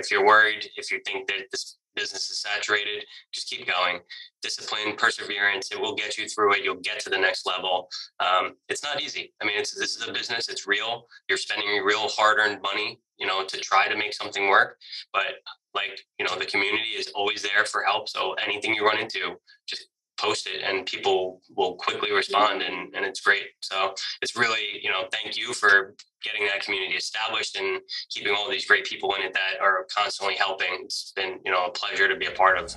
If you're worried, if you think that this business is saturated, just keep going. Discipline, perseverance, it will get you through it. You'll get to the next level. It's not easy. I mean, this is a business. It's real. You're spending real hard-earned money, to try to make something work. But the community is always there for help. So anything you run into, just post it and people will quickly respond, and it's great. So it's really, thank you for getting that community established and keeping all these great people in it that are constantly helping. It's been, a pleasure to be a part of.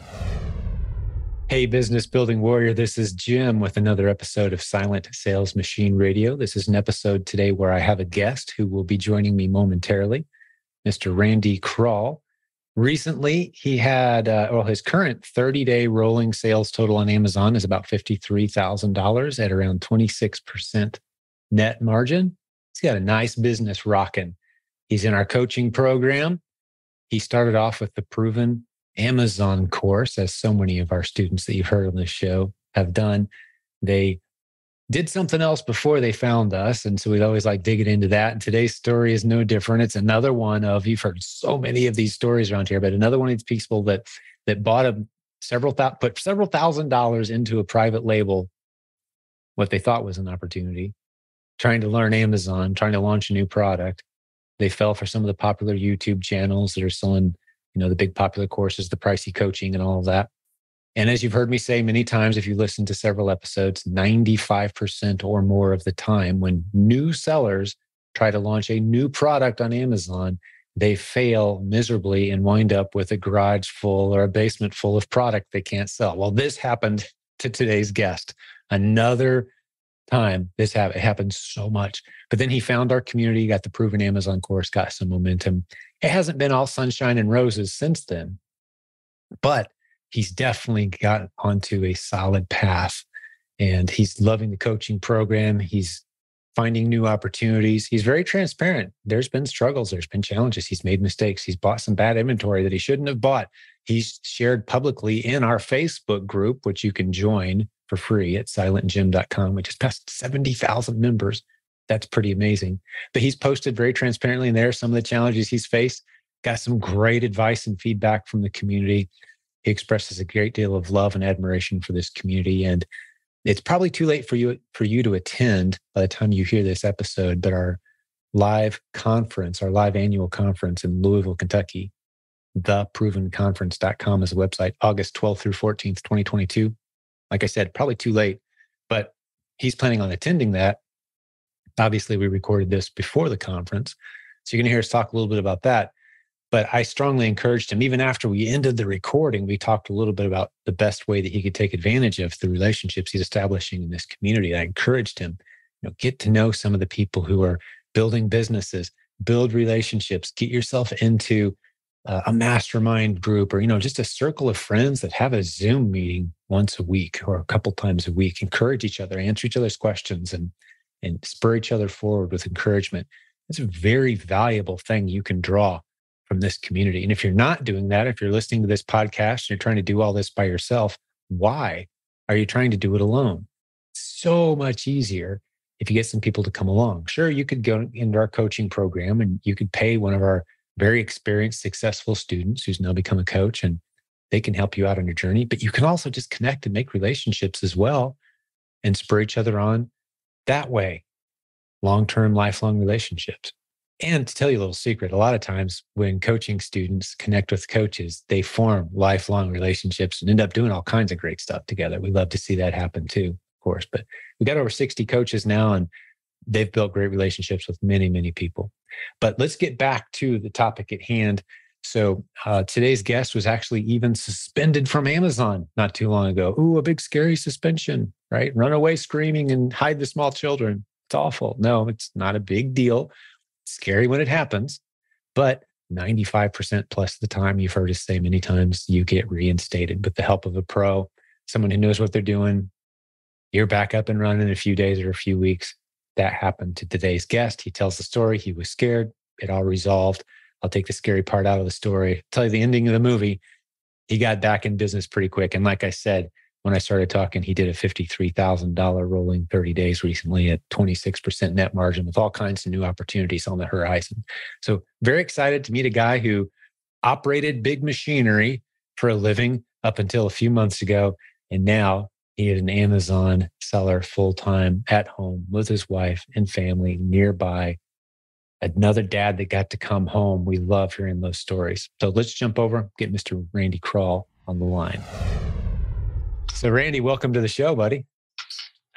Hey, business building warrior, this is Jim with another episode of Silent Sales Machine Radio. This is an episode today where I have a guest who will be joining me momentarily, Mr. Randy Krall. Recently, he had, his current 30-day rolling sales total on Amazon is about $53,000 at around 26% net margin. He's got a nice business rocking. He's in our coaching program. He started off with the Proven Amazon course, as so many of our students that you've heard on this show have done. They did something else before they found us. And so we'd always like digging into that. And today's story is no different. It's another one of, you've heard so many of these stories around here, but another one of these people that put several $1,000s into a private label, what they thought was an opportunity, trying to learn Amazon, trying to launch a new product. They fell for some of the popular YouTube channels that are selling, the big popular courses, the pricey coaching and all of that. And as you've heard me say many times, if you listen to several episodes, 95% or more of the time when new sellers try to launch a new product on Amazon, they fail miserably and wind up with a garage full or a basement full of product they can't sell. Well, this happened to today's guest. Another time it happened so much. But then he found our community, got the Proven Amazon course, got some momentum. It hasn't been all sunshine and roses since then, but he's definitely got onto a solid path, and he's loving the coaching program. He's finding new opportunities. He's very transparent. There's been struggles. There's been challenges. He's made mistakes. He's bought some bad inventory that he shouldn't have bought. He's shared publicly in our Facebook group, which you can join for free at silentjim.com, which has passed 70,000 members. That's pretty amazing. But he's posted very transparently in there some of the challenges he's faced, got some great advice and feedback from the community. He expresses a great deal of love and admiration for this community. And it's probably too late for you to attend by the time you hear this episode, but our live annual conference in Louisville, Kentucky, theprovenconference.com is the website, August 12th through 14th, 2022. Like I said, probably too late, but he's planning on attending that. Obviously, we recorded this before the conference, so you're going to hear us talk a little bit about that. But I strongly encouraged him, even after we ended the recording, we talked a little bit about the best way that he could take advantage of the relationships he's establishing in this community. I encouraged him, get to know some of the people who are building businesses, build relationships, get yourself into a mastermind group or, just a circle of friends that have a Zoom meeting once a week or a couple times a week. Encourage each other, answer each other's questions, and spur each other forward with encouragement. It's a very valuable thing you can draw from this community. And if you're not doing that, if you're listening to this podcast and you're trying to do all this by yourself, why are you trying to do it alone? So much easier if you get some people to come along. Sure, you could go into our coaching program and you could pay one of our very experienced, successful students who's now become a coach, and they can help you out on your journey. But you can also just connect and make relationships as well and spur each other on that way. Long-term, lifelong relationships. And to tell you a little secret, a lot of times when coaching students connect with coaches, they form lifelong relationships and end up doing all kinds of great stuff together. We love to see that happen too, of course. But we got over 60 coaches now, and they've built great relationships with many, many people. But let's get back to the topic at hand. So today's guest was actually even suspended from Amazon not too long ago. Ooh, a big scary suspension, right? Run away screaming and hide the small children. It's awful. No, it's not a big deal. Scary when it happens, but 95% plus of the time, you've heard us say many times, you get reinstated with the help of a pro, someone who knows what they're doing. You're back up and running in a few days or a few weeks. That happened to today's guest. He tells the story. He was scared. It all resolved. I'll take the scary part out of the story. Tell you the ending of the movie. He got back in business pretty quick. And like I said, when I started talking, he did a $53,000 rolling 30 days recently at 26% net margin with all kinds of new opportunities on the horizon. So very excited to meet a guy who operated big machinery for a living up until a few months ago. And now he is an Amazon seller full-time at home with his wife and family nearby. Another dad that got to come home. We love hearing those stories. So let's jump over, get Mr. Randy Krall on the line. So Randy, welcome to the show, buddy.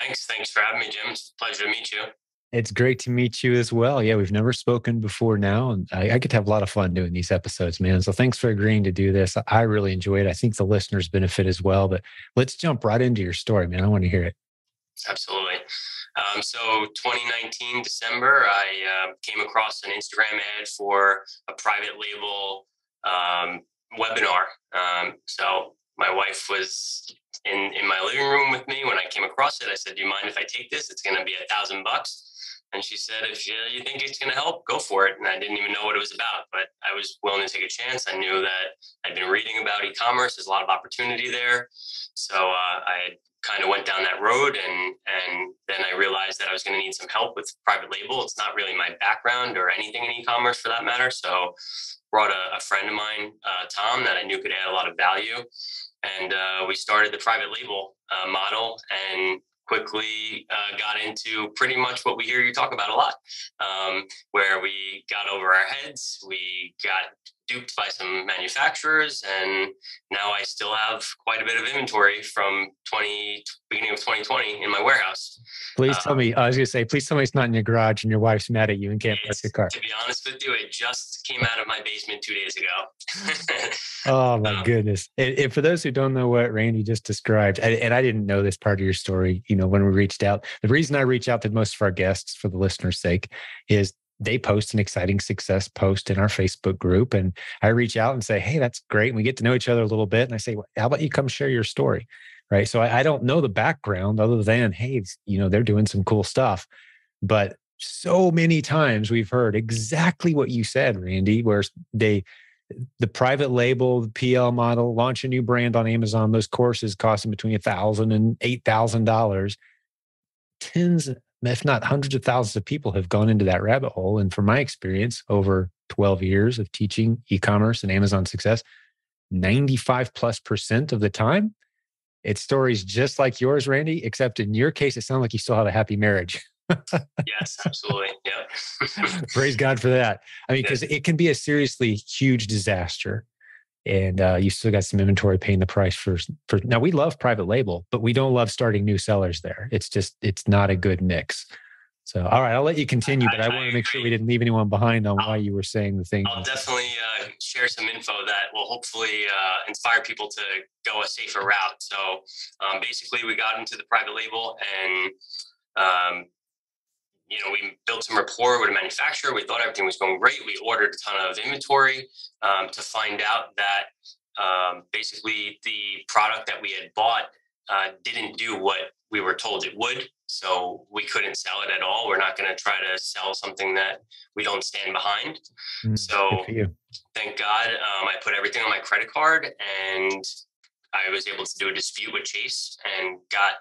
Thanks for having me, Jim. It's a pleasure to meet you. It's great to meet you as well. Yeah, we've never spoken before now, and I get to have a lot of fun doing these episodes, man. So thanks for agreeing to do this. I really enjoy it. I think the listeners benefit as well. But let's jump right into your story, man. I want to hear it. Absolutely. So 2019, December, I came across an Instagram ad for a private label webinar. So my wife was in my living room with me when I came across it. I said, "Do you mind if I take this? It's going to be $1,000." And she said, "If you think it's going to help, go for it." And I didn't even know what it was about, but I was willing to take a chance. I knew that I'd been reading about e-commerce. There's a lot of opportunity there. So I kind of went down that road, and then I realized that I was going to need some help with private label. It's not really my background or anything in e-commerce for that matter. So brought a friend of mine, Tom, that I knew could add a lot of value. And we started the private label model, and quickly got into pretty much what we hear you talk about a lot, where we got over our heads, we got duped by some manufacturers, and now I still have quite a bit of inventory from beginning of 2020 in my warehouse. Please tell me, I was going to say, please tell me it's not in your garage and your wife's mad at you and can't park your car. To be honest with you, it just came out of my basement 2 days ago. Oh my goodness. And for those who don't know what Randy just described, and I didn't know this part of your story, when we reached out, the reason I reach out to most of our guests for the listeners' sake is they post an exciting success post in our Facebook group. And I reach out and say, "Hey, that's great." And we get to know each other a little bit. And I say, "Well, how about you come share your story?" Right. So I don't know the background other than, hey, they're doing some cool stuff. But so many times we've heard exactly what you said, Randy, where the private label, the PL model, launch a new brand on Amazon. Those courses cost them between $1,000 and $8,000. Tens, if not hundreds of thousands of people have gone into that rabbit hole. And from my experience, over 12 years of teaching e-commerce and Amazon success, 95+% of the time, it's stories just like yours, Randy, except in your case, it sounds like you still have a happy marriage. Yes, absolutely. Yeah. Praise God for that. I mean, because it can be a seriously huge disaster. And you still got some inventory paying the price for. Now, we love private label, but we don't love starting new sellers there. It's not a good mix. So, all right, I'll let you continue, but I want to make sure we didn't leave anyone behind on why you were saying the thing. I'll definitely share some info that will hopefully inspire people to go a safer route. So basically, we got into the private label, and we built some rapport with a manufacturer. We thought everything was going great. We ordered a ton of inventory to find out that basically the product that we had bought didn't do what we were told it would. So we couldn't sell it at all. We're not going to try to sell something that we don't stand behind. So thank God I put everything on my credit card, and I was able to do a dispute with Chase and got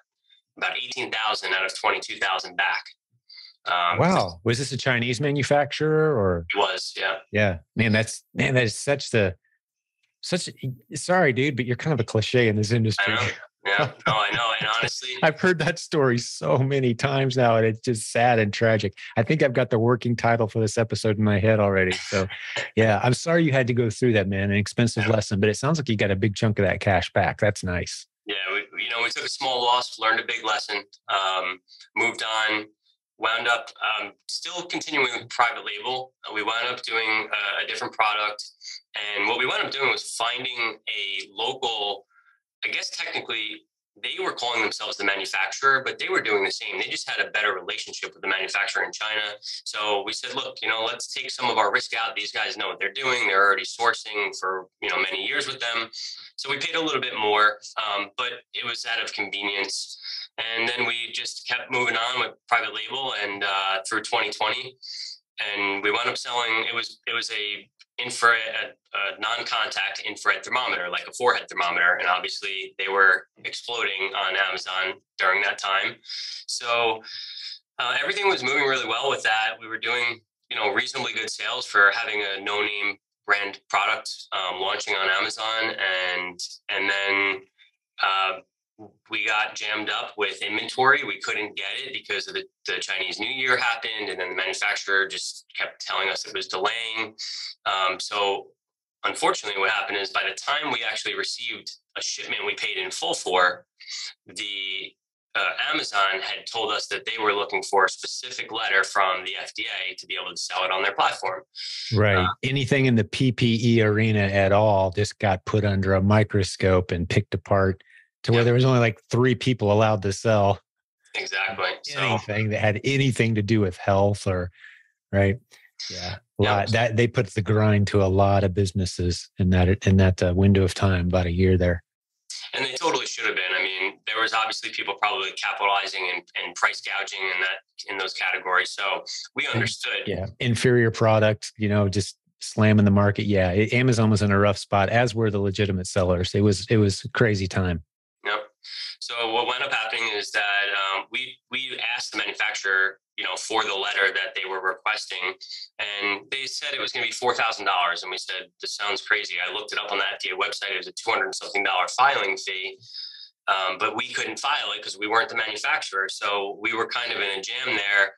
about 18,000 out of 22,000 back. Wow. Was this a Chinese manufacturer or? It was, yeah. Yeah. Man, that is sorry, dude, but you're kind of a cliche in this industry. I know. Yeah, no, I know. And honestly, I've heard that story so many times now, and it's just sad and tragic. I think I've got the working title for this episode in my head already. So yeah, I'm sorry you had to go through that, man. An expensive lesson, but it sounds like you got a big chunk of that cash back. That's nice. Yeah. We took a small loss, learned a big lesson, moved on, wound up still continuing with private label. We wound up doing a different product. And what we wound up doing was finding a local, I guess technically they were calling themselves the manufacturer, but they were doing the same. They just had a better relationship with the manufacturer in China. So we said, look, let's take some of our risk out. These guys know what they're doing. They're already sourcing for, many years with them. So we paid a little bit more, but it was out of convenience. And then we just kept moving on with private label and through 2020. And we wound up selling, it was a non-contact infrared thermometer, like a forehead thermometer. And obviously they were exploding on Amazon during that time. So everything was moving really well with that. We were doing, reasonably good sales for having a no-name brand product launching on Amazon, and then we got jammed up with inventory. We couldn't get it because of the Chinese New Year happened, and then the manufacturer just kept telling us it was delaying. So unfortunately, what happened is by the time we actually received a shipment we paid in full for, the Amazon had told us that they were looking for a specific letter from the FDA to be able to sell it on their platform. Right. Anything in the PPE arena at all just got put under a microscope and picked apart to where there was only like 3 people allowed to sell exactly anything that had anything to do with health or right. Yeah. That they put the grind to a lot of businesses in that window of time, about a year there. And they totally should have been. I mean, there was obviously people probably capitalizing and price gouging in those categories. So we understood. Yeah. Inferior product, just slamming the market. Yeah. Amazon was in a rough spot, as were the legitimate sellers. It was a crazy time. Yep. So what wound up happening is that we asked the manufacturer, for the letter that they were requesting, and they said it was going to be $4,000. And we said, this sounds crazy. I looked it up on the FDA website. It was a $200 something filing fee, but we couldn't file it because we weren't the manufacturer. So we were kind of in a jam there.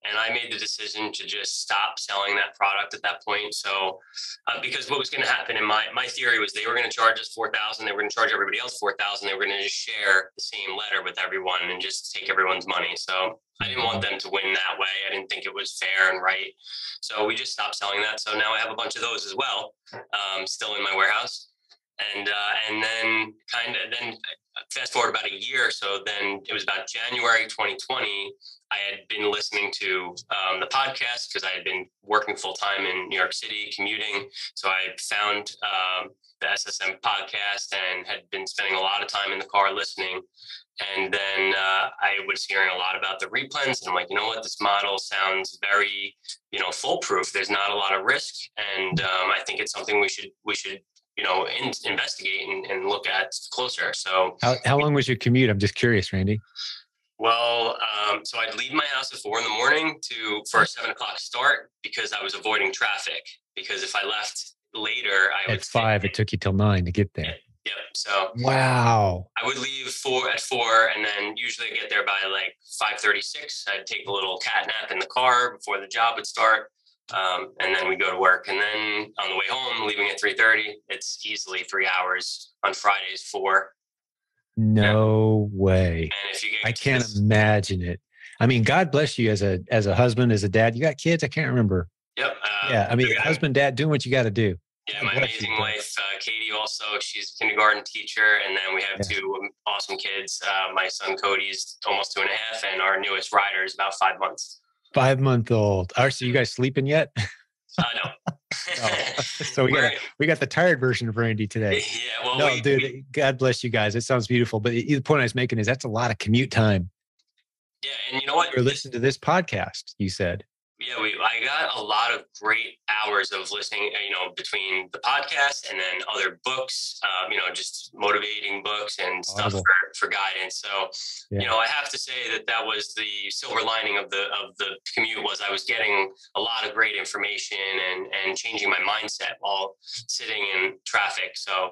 And I made the decision to just stop selling that product at that point. So, because what was going to happen, and my theory was they were going to charge us $4,000. They were going to charge everybody else $4,000. They were going to just share the same letter with everyone and just take everyone's money. So I didn't want them to win that way. I didn't think it was fair and right. So we just stopped selling that. So now I have a bunch of those as well, still in my warehouse. And then fast forward about a year or so, then it was about January 2020. I had been listening to the podcast because I had been working full time in New York City, commuting. So I found the SSM podcast and had been spending a lot of time in the car listening. And then I was hearing a lot about the replens, and I'm like, you know what, this model sounds very, foolproof. There's not a lot of risk, and I think it's something we should investigate and look at closer. So how long was your commute? I'm just curious, Randy. Well, so I'd leave my house at 4 a.m. for a 7 o'clock start because I was avoiding traffic. Because if I left later, at 5, it took you till 9 to get there. Yep. So wow, I would leave at 4, and then usually I get there by like 5:36. I'd take a little cat nap in the car before the job would start. And then we go to work, and then on the way home, leaving at 3:30. It's easily 3 hours on Fridays. 4. No way. And if you get I can't imagine it. I mean, God bless you as a husband, as a dad. You got kids? I can't remember. Yep. Yeah. I mean, husband, dad, doing what you got to do. Yeah. My amazing wife, Katie, also, she's a kindergarten teacher. And then we have 2 awesome kids. My son, Cody's almost 2.5, and our newest Ryder is about 5 months. 5-month-old. All right. So you guys sleeping yet? No. So we got the tired version of Randy today. Yeah. Well, no, dude, God bless you guys. It sounds beautiful. But the point I was making is that's a lot of commute time. Yeah. And you know what? Or listen to this podcast, you said. Yeah, I got a lot of great hours of listening, between the podcast and then other books, just motivating books and stuff for guidance. So, I have to say that was the silver lining of the commute was I was getting a lot of great information and changing my mindset while sitting in traffic. So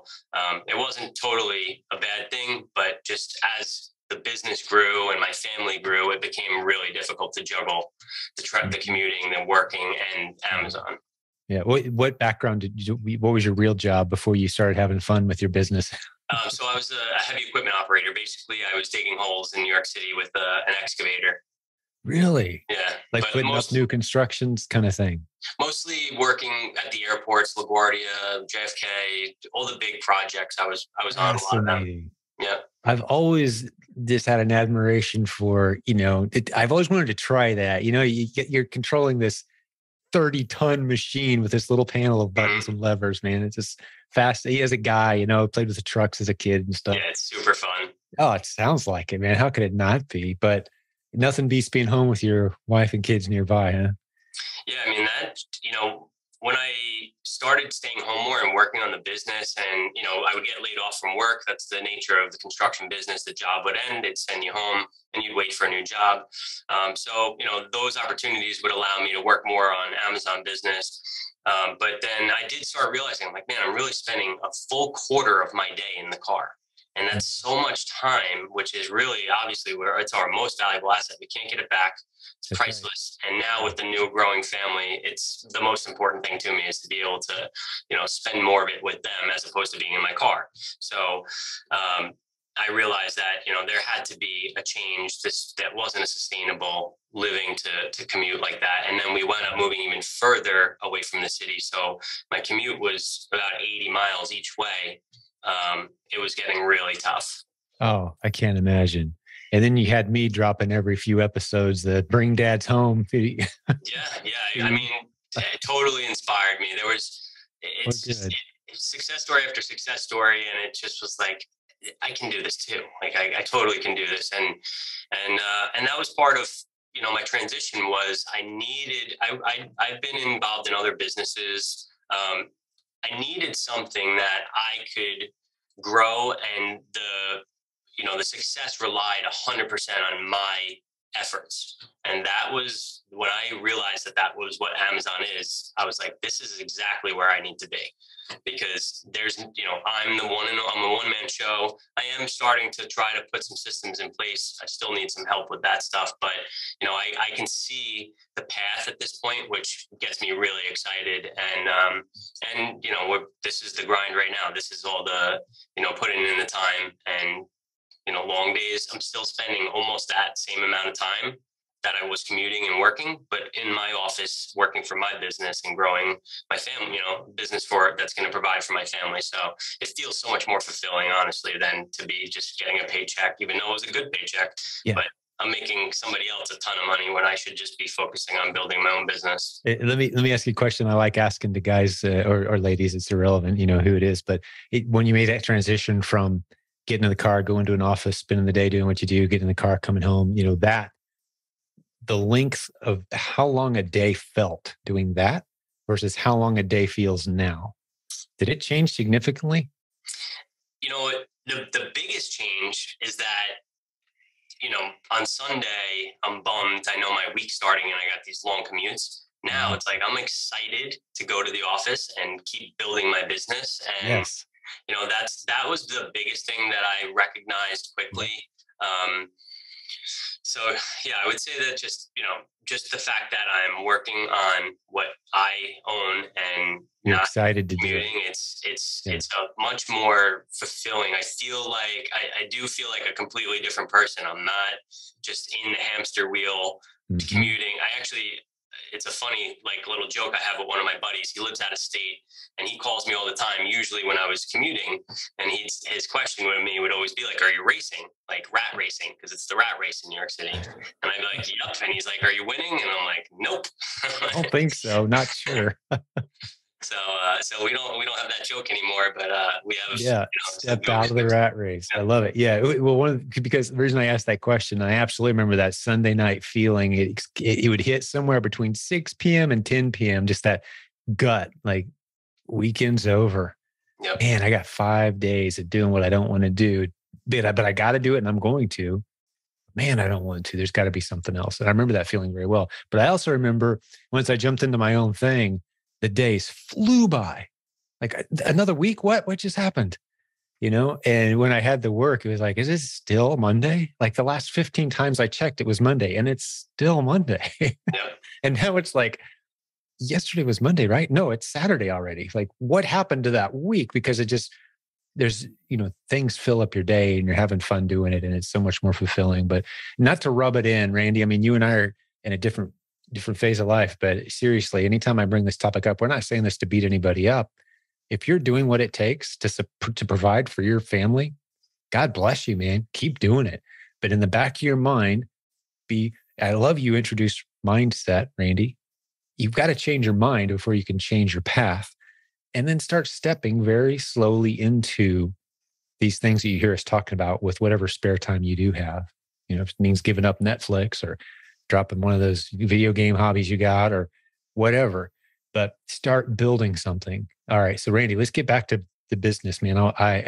it wasn't totally a bad thing, but just as the business grew and my family grew, it became really difficult to juggle the commuting, the working, and Amazon. Yeah. What background what was your real job before you started having fun with your business? So I was a heavy equipment operator. Basically, I was digging holes in New York City with an excavator. Really? Yeah. Like putting up new constructions kind of thing? Mostly working at the airports, LaGuardia, JFK, all the big projects. I was on a lot of them. Yeah. I've always just had an admiration for, I've always wanted to try that. You're controlling this 30-ton machine with this little panel of buttons and levers, man. It's just fast. He has a guy, played with the trucks as a kid and stuff. Yeah, it's super fun. Oh, it sounds like it, man. How could it not be? But nothing beats being home with your wife and kids nearby, huh? Yeah, I mean, that, when I started staying home more and working on the business. And, I would get laid off from work. That's the nature of the construction business. The job would end, it'd send you home and you'd wait for a new job. So, those opportunities would allow me to work more on Amazon business. But then I did start realizing, I'm like, man, I'm really spending a full quarter of my day in the car. And that's so much time, which is really obviously where it's our most valuable asset. We can't get it back. It's priceless. Right. And now with the new growing family, it's the most important thing to me is to be able to, spend more of it with them as opposed to being in my car. So I realized that, there had to be a change that wasn't a sustainable living to commute like that. And then we wound up moving even further away from the city. So my commute was about 80 miles each way. It was getting really tough. Oh, I can't imagine. And then you had me dropping every few episodes that bring dads home. Yeah. I mean, it totally inspired me. It's success story after success story. And it just was like, I can do this too. Like I totally can do this. And that was part of, my transition was I've been involved in other businesses. I needed something that I could grow, and the success relied 100% on my efforts. And that was when I realized that was what Amazon is. I was like, this is exactly where I need to be, because I'm a one-man show. I am starting to try to put some systems in place. I still need some help with that stuff, but I can see the path at this point, which gets me really excited. And this is the grind right now. This is all the, putting in the time and, long days. I'm still spending almost that same amount of time that I was commuting and working, but in my office, working for my business and growing my family, business that's going to provide for my family. So it feels so much more fulfilling, honestly, than to be just getting a paycheck, even though it was a good paycheck. Yeah. But I'm making somebody else a ton of money when I should just be focusing on building my own business. Let me ask you a question I like asking to guys or ladies. It's irrelevant, who it is. But when you made that transition from getting in the car, going to an office, spending the day doing what you do, getting in the car, coming home, the length of how long a day felt doing that versus how long a day feels now, did it change significantly? The biggest change is that, on Sunday, I'm bummed. I know my week's starting and I got these long commutes. Now it's like, I'm excited to go to the office and keep building my business. And, yes. That was the biggest thing that I recognized quickly. So yeah, I would say that just the fact that I'm working on what I own and you're not excited to commuting, do it. It's a much more fulfilling. I feel like I do feel like a completely different person. I'm not just in the hamster wheel commuting. It's a funny little joke I have with one of my buddies. He lives out of state and he calls me all the time, usually when I was commuting, and his question with me would always be like, are you racing? Like rat racing, because it's the rat race in New York City. And I'd be like, yep. And he's like, are you winning? And I'm like, nope. I don't think so. Not sure. So we don't have that joke anymore, but we have stepped out of the rat race. Yeah. I love it. Yeah. Well, because the reason I asked that question, I absolutely remember that Sunday night feeling. It would hit somewhere between 6 p.m. and 10 p.m. Just that gut, like weekend's over. Yep. Man, I got 5 days of doing what I don't want to do, but I got to do it, and I'm going to. Man, I don't want to. There's got to be something else. And I remember that feeling very well. But I also remember once I jumped into my own thing, the days flew by. Like another week, what just happened? And when I had the work, it was like, is it still Monday? Like the last 15 times I checked, it was Monday, and it's still Monday. Yeah. And now it's like, yesterday was Monday, right? No, it's Saturday already. Like what happened to that week? Because there's things fill up your day and you're having fun doing it, and it's so much more fulfilling. But not to rub it in, Randy. I mean, you and I are in a different phase of life, but seriously, anytime I bring this topic up, we're not saying this to beat anybody up. If you're doing what it takes to provide for your family, God bless you, man. Keep doing it. But in the back of your mind, I love you introduced mindset, Randy. You've got to change your mind before you can change your path, and then start stepping very slowly into these things that you hear us talking about with whatever spare time you do have. If it means giving up Netflix or dropping one of those video game hobbies you got or whatever. but start building something. All right. So Randy, let's get back to the business, man. I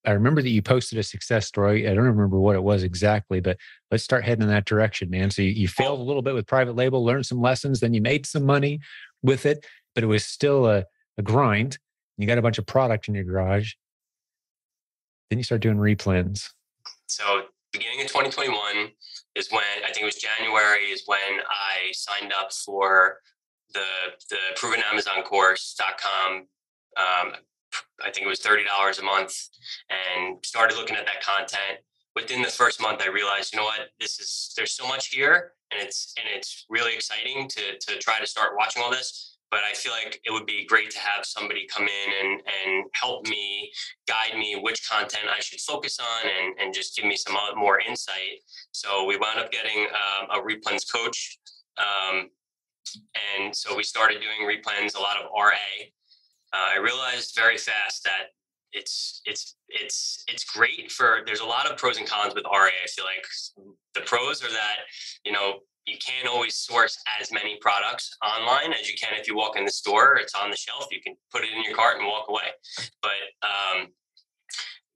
remember that you posted a success story. I don't remember what it was exactly, but let's start heading in that direction, man. So you failed a little bit with private label, learned some lessons, then you made some money with it, but it was still a grind. You got a bunch of product in your garage. Then you start doing replens. So beginning of 2021 is when, I think it was January, is when I signed up for the provenamazoncourse.com. I think it was $30 a month, and started looking at that content. Within the first month, I realized, you know what, there's so much here, and it's really exciting to try to start watching all this. But I feel like it would be great to have somebody come in and help me, guide me which content I should focus on, and just give me some more insight. So we wound up getting a replens coach. And so we started doing replens, a lot of RA. I realized very fast that it's great there's a lot of pros and cons with RA. I feel like the pros are that, you can't always source as many products online as you can if you walk in the store. It's on the shelf. You can put it in your cart and walk away. But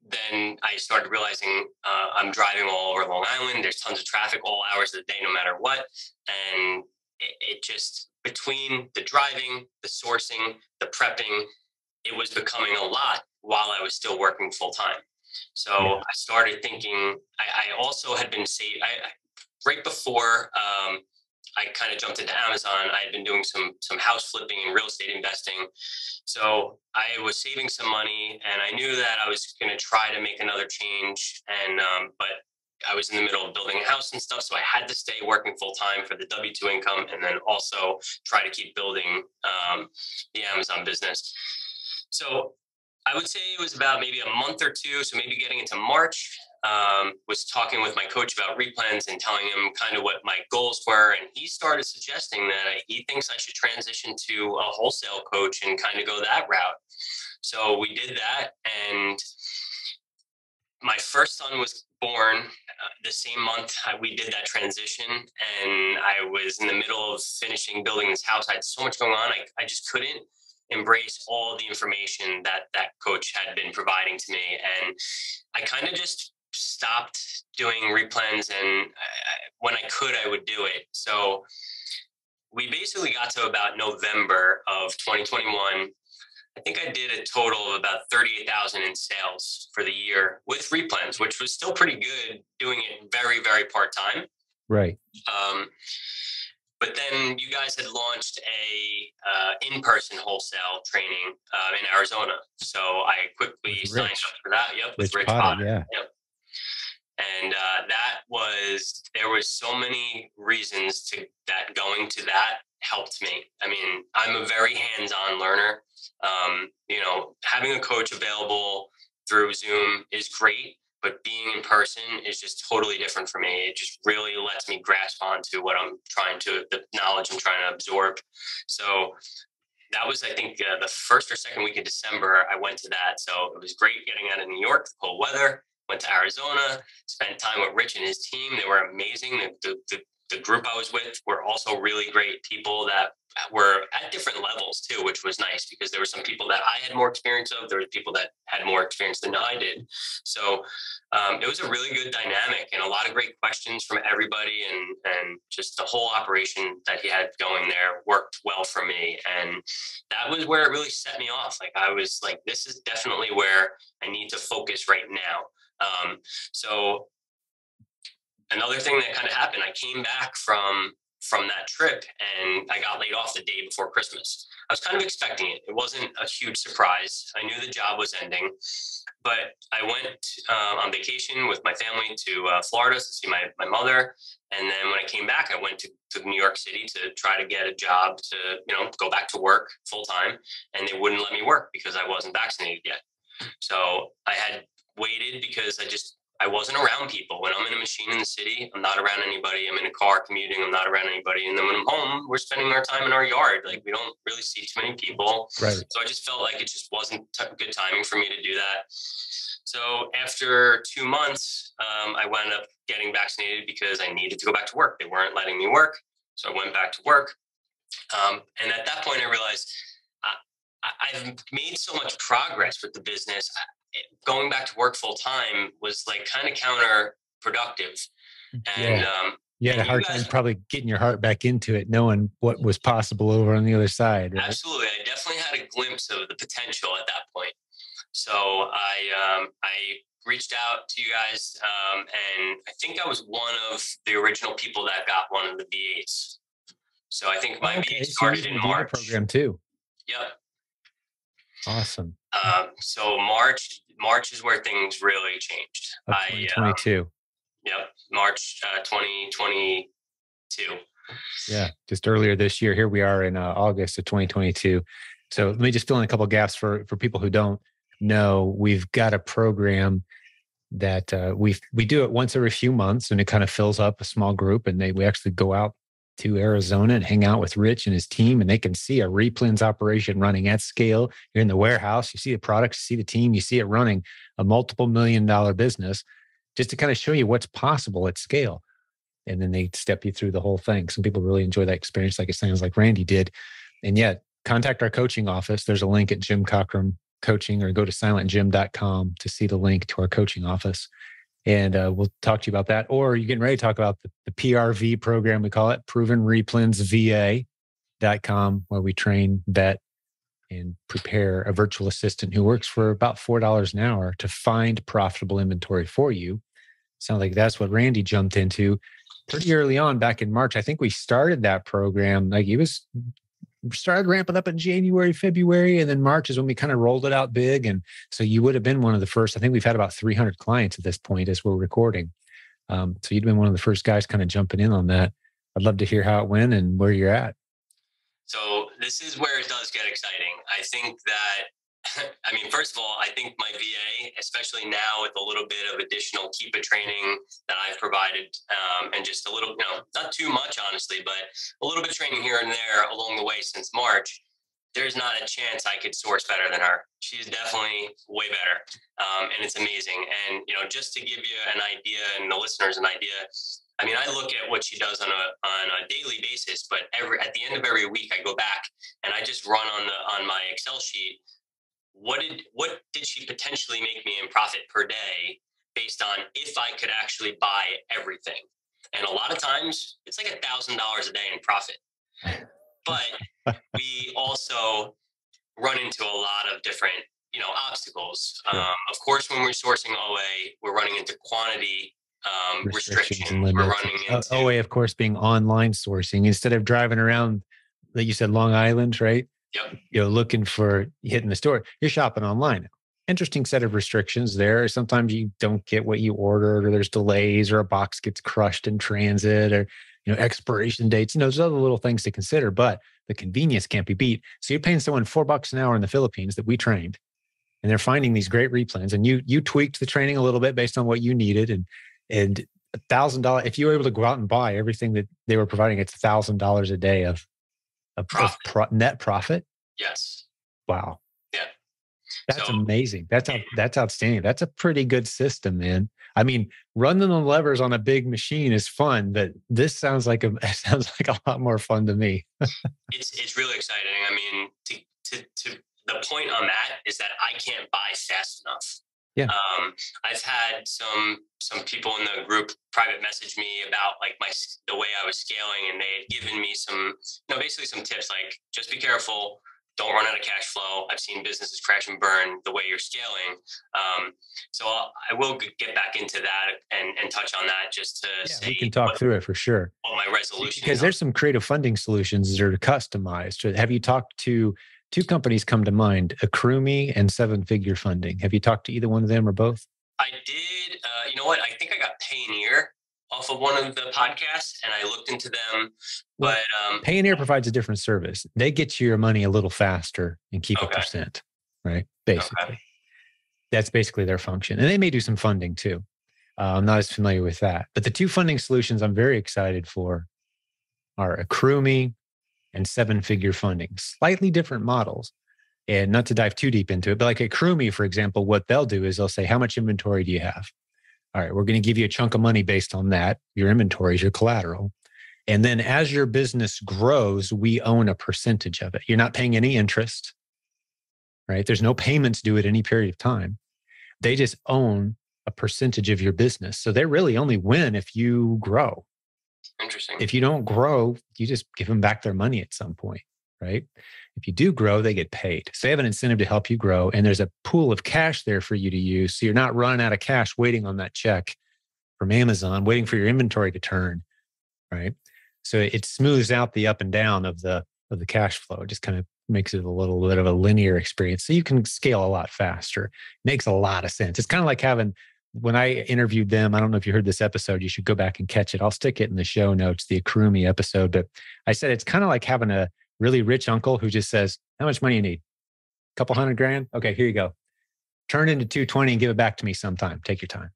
then I started realizing I'm driving all over Long Island. There's tons of traffic all hours of the day, no matter what. And it just, between the driving, the sourcing, the prepping, it was becoming a lot while I was still working full time. So I started thinking, I also had been right before I kind of jumped into Amazon, I had been doing some house flipping and real estate investing. So I was saving some money, and I knew that I was going to try to make another change. And but I was in the middle of building a house and stuff, so I had to stay working full time for the W-2 income, and then also try to keep building the Amazon business. So I would say it was about maybe a month or two, so maybe getting into March. Was talking with my coach about replens and telling him kind of what my goals were. And he started suggesting that he thinks I should transition to a wholesale coach and kind of go that route. So we did that. And my first son was born the same month we did that transition. And I was in the middle of finishing building this house. I had so much going on. I just couldn't embrace all the information that coach had been providing to me. And I kind of just stopped doing replens, and when I could, I would do it. So we basically got to about November of 2021. I think I did a total of about 38,000 in sales for the year with replens, which was still pretty good, doing it very, very part-time. Right. But then you guys had launched a in-person wholesale training in Arizona. So I quickly signed up for that. Yep. With Rich Potter. Yeah. Yep. And there was so many reasons that going to that helped me. I mean, I'm a very hands-on learner. Having a coach available through Zoom is great, but being in person is just totally different for me. It just really lets me grasp onto the knowledge I'm trying to absorb. So that was, I think, the first or second week of December, I went to that. So it was great getting out of New York, the cold weather. Went to Arizona, spent time with Rich and his team. They were amazing. The group I was with were also really great people that were at different levels too, which was nice because there were some people that I had more experience of. There were people that had more experience than I did. So it was a really good dynamic and a lot of great questions from everybody. And just the whole operation that he had going there worked well for me. And that was where it really set me off. Like I was like, this is definitely where I need to focus right now. So another thing that kind of happened, I came back from that trip and I got laid off the day before Christmas. I was kind of expecting it. It wasn't a huge surprise. I knew the job was ending, but I went on vacation with my family to Florida to see my mother. And then when I came back, I went to New York City to try to get a job to, go back to work full time. And they wouldn't let me work because I wasn't vaccinated yet. So I had waited because I wasn't around people. When I'm in a machine in the city, I'm not around anybody. I'm in a car commuting, I'm not around anybody. And then when I'm home, we're spending our time in our yard. Like we don't really see too many people. Right. So I just felt like it just wasn't good timing for me to do that. So after 2 months, I wound up getting vaccinated because I needed to go back to work. They weren't letting me work. So I went back to work. And at that point, I realized I've made so much progress with the business. Going back to work full time was like kind of counterproductive. And you had a hard time probably getting your heart back into it, knowing what was possible over on the other side. Right? Absolutely. I definitely had a glimpse of the potential at that point. So I reached out to you guys, and I think I was one of the original people that got one of the VAs. So I think my VA started in March. Program too. Yep. Awesome. So March is where things really changed. 2022. Yep. March 2022. Yeah. Just earlier this year. Here we are in August of 2022. So let me just fill in a couple of gaps for people who don't know. We've got a program that we do it once every few months, and it kind of fills up a small group, and we actually go out to Arizona and hang out with Rich and his team, and they can see a Replens operation running at scale. You're in the warehouse, you see the products, you see the team, you see it running a multiple $million business, just to kind of show you what's possible at scale. And then they step you through the whole thing. Some people really enjoy that experience, like it sounds like Randy did. And yet, contact our coaching office. There's a link at Jim Cockrum Coaching, or go to silentjim.com to see the link to our coaching office. And we'll talk to you about that. Or you're getting ready to talk about the PRV program, we call it, ProvenReplensVA.com, where we train, vet, and prepare a virtual assistant who works for about $4 an hour to find profitable inventory for you. Sounds like that's what Randy jumped into pretty early on back in March. I think we started that program, like started ramping up in January, February, and then March is when we kind of rolled it out big. And so you would have been one of the first. I think we've had about 300 clients at this point as we're recording. So you'd been one of the first guys kind of jumping in on that. I'd love to hear how it went and where you're at. So this is where it does get exciting. I think that, first of all, I think my VA, especially now with a little bit of additional Keepa training that I've provided, and just a little, not too much, honestly, but a little bit of training here and there along the way since March, there's not a chance I could source better than her. She's definitely way better. And it's amazing. And, just to give you an idea and the listeners an idea, I look at what she does on a daily basis, but at the end of every week, I go back and I just run on my Excel sheet. What did she potentially make me in profit per day based on if I could actually buy everything? And a lot of times it's like $1,000 a day in profit. But we also run into a lot of different, obstacles. Sure. Of course, when we're sourcing OA, we're running into quantity restrictions. We're running into OA, of course, being online sourcing instead of driving around, like you said, Long Island, right? Yep. Looking for hitting the store, you're shopping online. Interesting set of restrictions there. Sometimes you don't get what you ordered, or there's delays, or a box gets crushed in transit, or expiration dates. There's other little things to consider, but the convenience can't be beat. So you're paying someone $4 an hour in the Philippines that we trained, and they're finding these great replens. And you tweaked the training a little bit based on what you needed, and $1,000. If you were able to go out and buy everything that they were providing, it's $1,000 a day of net profit. Yes. Wow. Yeah. That's amazing. That's outstanding. That's a pretty good system, man. Running the levers on a big machine is fun, but this sounds like a lot more fun to me. It's really exciting. To the point I'm at is that I can't buy fast enough. Yeah. I've had some people in the group private message me about the way I was scaling, and they had given me some, basically some tips, like just be careful. Don't run out of cash flow. I've seen businesses crash and burn the way you're scaling. So I will get back into that and touch on that just to say. We can talk through it for sure. What my resolution Because there's some creative funding solutions that are customized. Have you talked to two companies come to mind, Accrueme and Seven Figure Funding? Have you talked to either one of them or both? I did. You know what? I think I got Payoneer off of one of the podcasts, and I looked into them. But Payoneer provides a different service. They get you your money a little faster and keep a percent, right? Basically. Okay. That's basically their function. And they may do some funding too. I'm not as familiar with that. But the two funding solutions I'm very excited for are Accrueme and Seven Figure Funding. Slightly different models. And not to dive too deep into it, but like Accrueme, for example, what they'll do is they'll say, how much inventory do you have? All right, we're going to give you a chunk of money based on that. Your inventory is your collateral. And then as your business grows, we own a percentage of it. You're not paying any interest, right? There's no payments due at any period of time. They just own a percentage of your business. So they really only win if you grow. Interesting. If you don't grow, you just give them back their money at some point, right? If you do grow, they get paid. So they have an incentive to help you grow. And there's a pool of cash there for you to use. So you're not running out of cash waiting on that check from Amazon, waiting for your inventory to turn, right? So it smooths out the up and down of the cash flow. It just kind of makes it a little bit of a linear experience. So you can scale a lot faster. Makes a lot of sense. It's kind of like having, when I interviewed them, I don't know if you heard this episode, you should go back and catch it. I'll stick it in the show notes, the Akrumi episode. But I said, it's kind of like having a really rich uncle who just says, how much money you need? A couple $100,000? Okay, here you go. Turn it into 220 and give it back to me sometime. Take your time,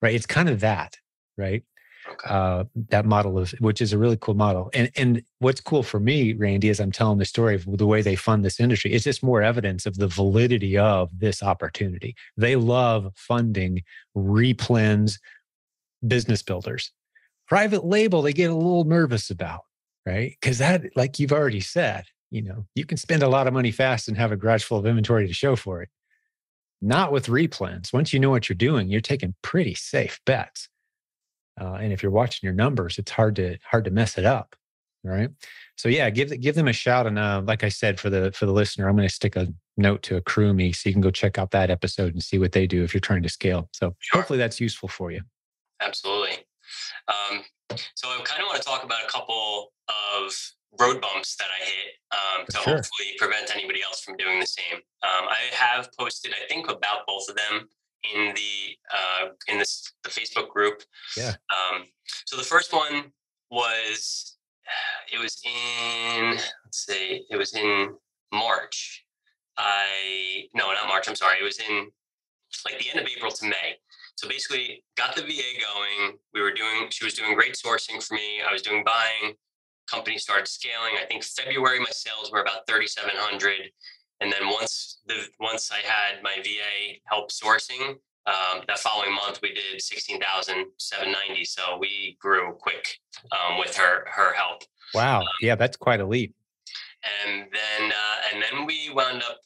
right? It's kind of that, right? Okay. That model which is a really cool model. And what's cool for me, Randy, as I'm telling the story of the way they fund this industry, it's just more evidence of the validity of this opportunity. They love funding replens, business builders. Private label, they get a little nervous about, right? Because that, like you've already said, you can spend a lot of money fast and have a garage full of inventory to show for it. Not with replens. Once you know what you're doing, you're taking pretty safe bets. And if you're watching your numbers, it's hard to mess it up, right? So yeah, give them a shout. And like I said, for the listener, I'm going to stick a note to Akrumi so you can go check out that episode and see what they do if you're trying to scale. So hopefully that's useful for you. Absolutely. So I kind of want to talk about a couple of road bumps that I hit to hopefully prevent anybody else from doing the same. I have posted, I think, about both of them in the Facebook group. Yeah. So the first one was, it was in March. No, not March. I'm sorry. It was in like the end of April to May. So basically got the VA going. She was doing great sourcing for me. I was doing buying. Company started scaling. I think February, my sales were about 3,700. And then once I had my VA help sourcing, that following month we did 16,790. So we grew quick with her help. Wow. Yeah, that's quite a leap. And then we wound up,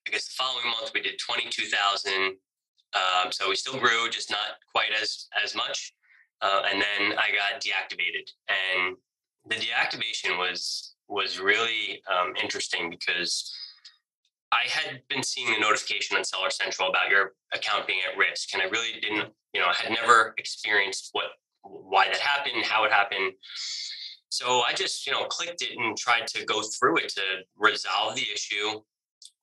I guess the following month we did 22,000. So we still grew, just not quite as much. And then I got deactivated, and the deactivation was really interesting because I had been seeing the notification on Seller Central about your account being at risk, and I really didn't, I had never experienced why that happened, how it happened. So I just, clicked it and tried to go through it to resolve the issue.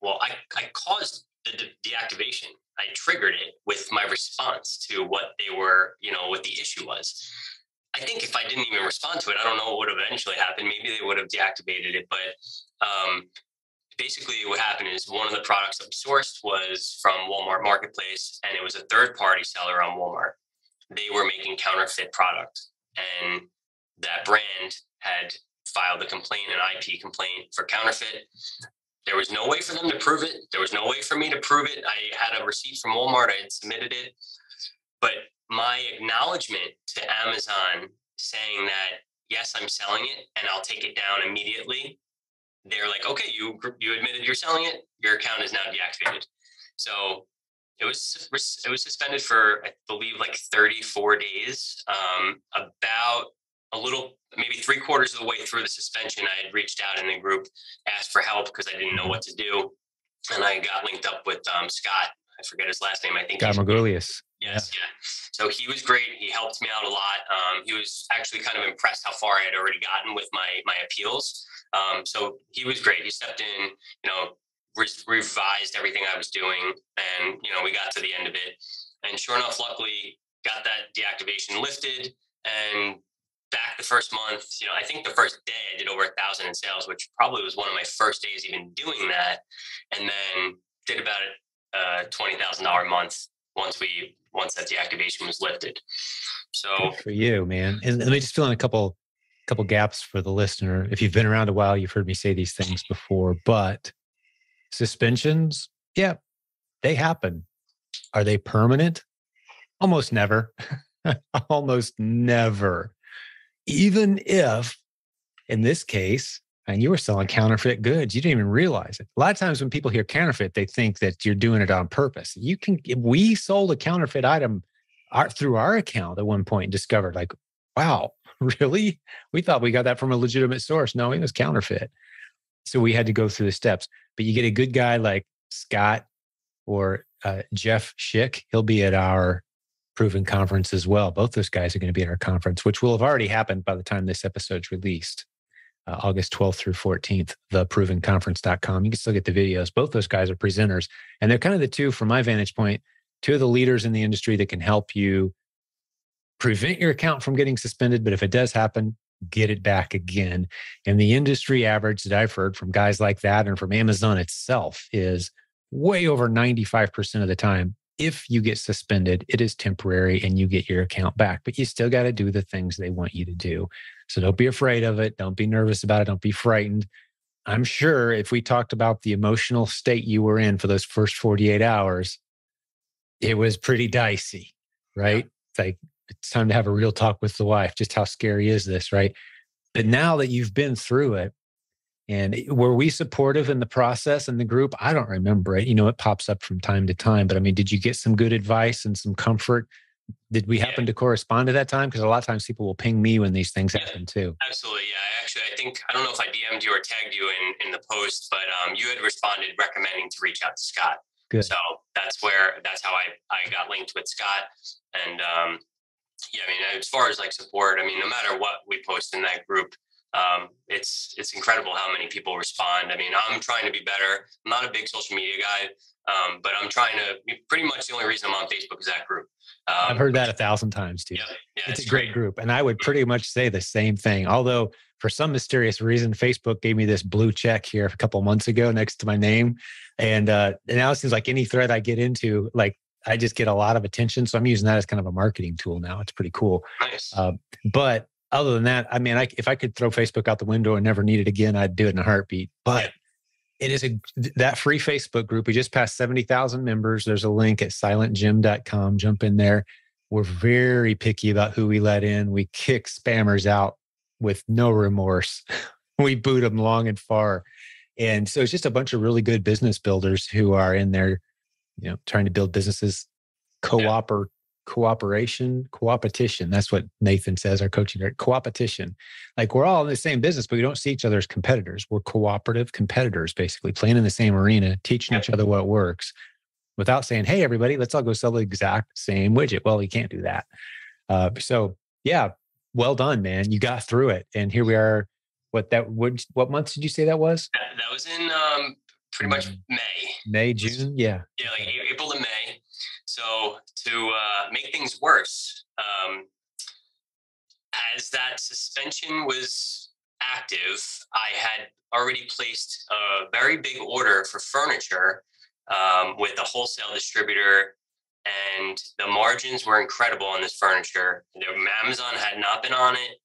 Well, I caused the deactivation. I triggered it with my response to what they were, what the issue was. I think if I didn't even respond to it, I don't know what would have eventually happened. Maybe they would have deactivated it. But basically what happened is one of the products that we sourced was from Walmart Marketplace, and it was a third-party seller on Walmart. They were making counterfeit product, and that brand had filed a complaint, an IP complaint for counterfeit. There was no way for them to prove it. There was no way for me to prove it. I had a receipt from Walmart. I had submitted it. But my acknowledgement to Amazon saying that, yes, I'm selling it and I'll take it down immediately. They're like, okay, you admitted you're selling it. Your account is now deactivated. So it was suspended for, I believe, like 34 days. About a little, maybe 3/4 of the way through the suspension, I had reached out in the group, asked for help because I didn't know what to do. And I got linked up with Scott. I forget his last name. I think Scott Magoulias. Yes. Yeah. So he was great. He helped me out a lot. He was actually kind of impressed how far I had already gotten with my appeals. So he was great. He stepped in, revised everything I was doing, and, we got to the end of it. And sure enough, luckily got that deactivation lifted, and back the first month, I think the first day I did over 1,000 in sales, which probably was one of my first days even doing that. And then did about a $20,000 month once that deactivation was lifted. So good for you, man. And let me just fill in a couple gaps for the listener. If you've been around a while, you've heard me say these things before, but suspensions, yeah, they happen. Are they permanent? Almost never. Almost never. even if in this case, and you were selling counterfeit goods, you didn't even realize it. A lot of times when people hear counterfeit, they think that you're doing it on purpose. We sold a counterfeit item through our account at one point and discovered like, wow, really? We thought we got that from a legitimate source. No, it was counterfeit. So we had to go through the steps. But you get a good guy like Scott or Jeff Schick. He'll be at our Proven conference as well. Both those guys are going to be at our conference, which will have already happened by the time this episode's released. August 12th through 14th, theprovenconference.com. You can still get the videos. Both those guys are presenters. And they're kind of the two, from my vantage point, two of the leaders in the industry that can help you prevent your account from getting suspended. But if it does happen, get it back again. And the industry average that I've heard from guys like that and from Amazon itself is way over 95% of the time. If you get suspended, it is temporary and you get your account back, but you still got to do the things they want you to do. So don't be afraid of it. Don't be nervous about it. Don't be frightened. I'm sure if we talked about the emotional state you were in for those first 48 hours, it was pretty dicey, right? It's like, it's time to have a real talk with the wife. Just how scary is this, right? But now that you've been through it, and were we supportive in the process and the group? I don't remember it. It pops up from time to time. But I mean, did you get some good advice and some comfort? Did we happen to correspond at that time? Because a lot of times people will ping me when these things happen too. Absolutely. Yeah. I don't know if I DM'd you or tagged you in the post, but you had responded recommending to reach out to Scott. Good. So that's how I got linked with Scott. And as far as like support, no matter what we post in that group, it's incredible how many people respond. I'm trying to be better. I'm not a big social media guy, but I'm trying to. Pretty much the only reason I'm on Facebook is that group. I've heard that 1,000 times too. Yeah, it's a great group, and I would pretty much say the same thing. Although for some mysterious reason, Facebook gave me this blue check here a couple of months ago next to my name, and now it seems like any thread I get into, like I just get a lot of attention. So I'm using that as kind of a marketing tool now. It's pretty cool. Nice. But other than that, if I could throw Facebook out the window and never need it again, I'd do it in a heartbeat. But it is that free Facebook group. We just passed 70,000 members. There's a link at silentjim.com. Jump in there. We're very picky about who we let in. We kick spammers out with no remorse. We boot them long and far. And so it's just a bunch of really good business builders who are in there, trying to build businesses, coopetition. That's what Nathan says, our coaching, coopetition. Like we're all in the same business, but we don't see each other as competitors. We're cooperative competitors, basically playing in the same arena, teaching each other what works without saying, hey, everybody, let's all go sell the exact same widget. Well, you can't do that. Well done, man. You got through it. And here we are. What month did you say that was? That was in pretty much May, June. Yeah. Yeah. Like April to May. So to make things worse, as that suspension was active, I had already placed a very big order for furniture with a wholesale distributor, and the margins were incredible on this furniture. Amazon had not been on it.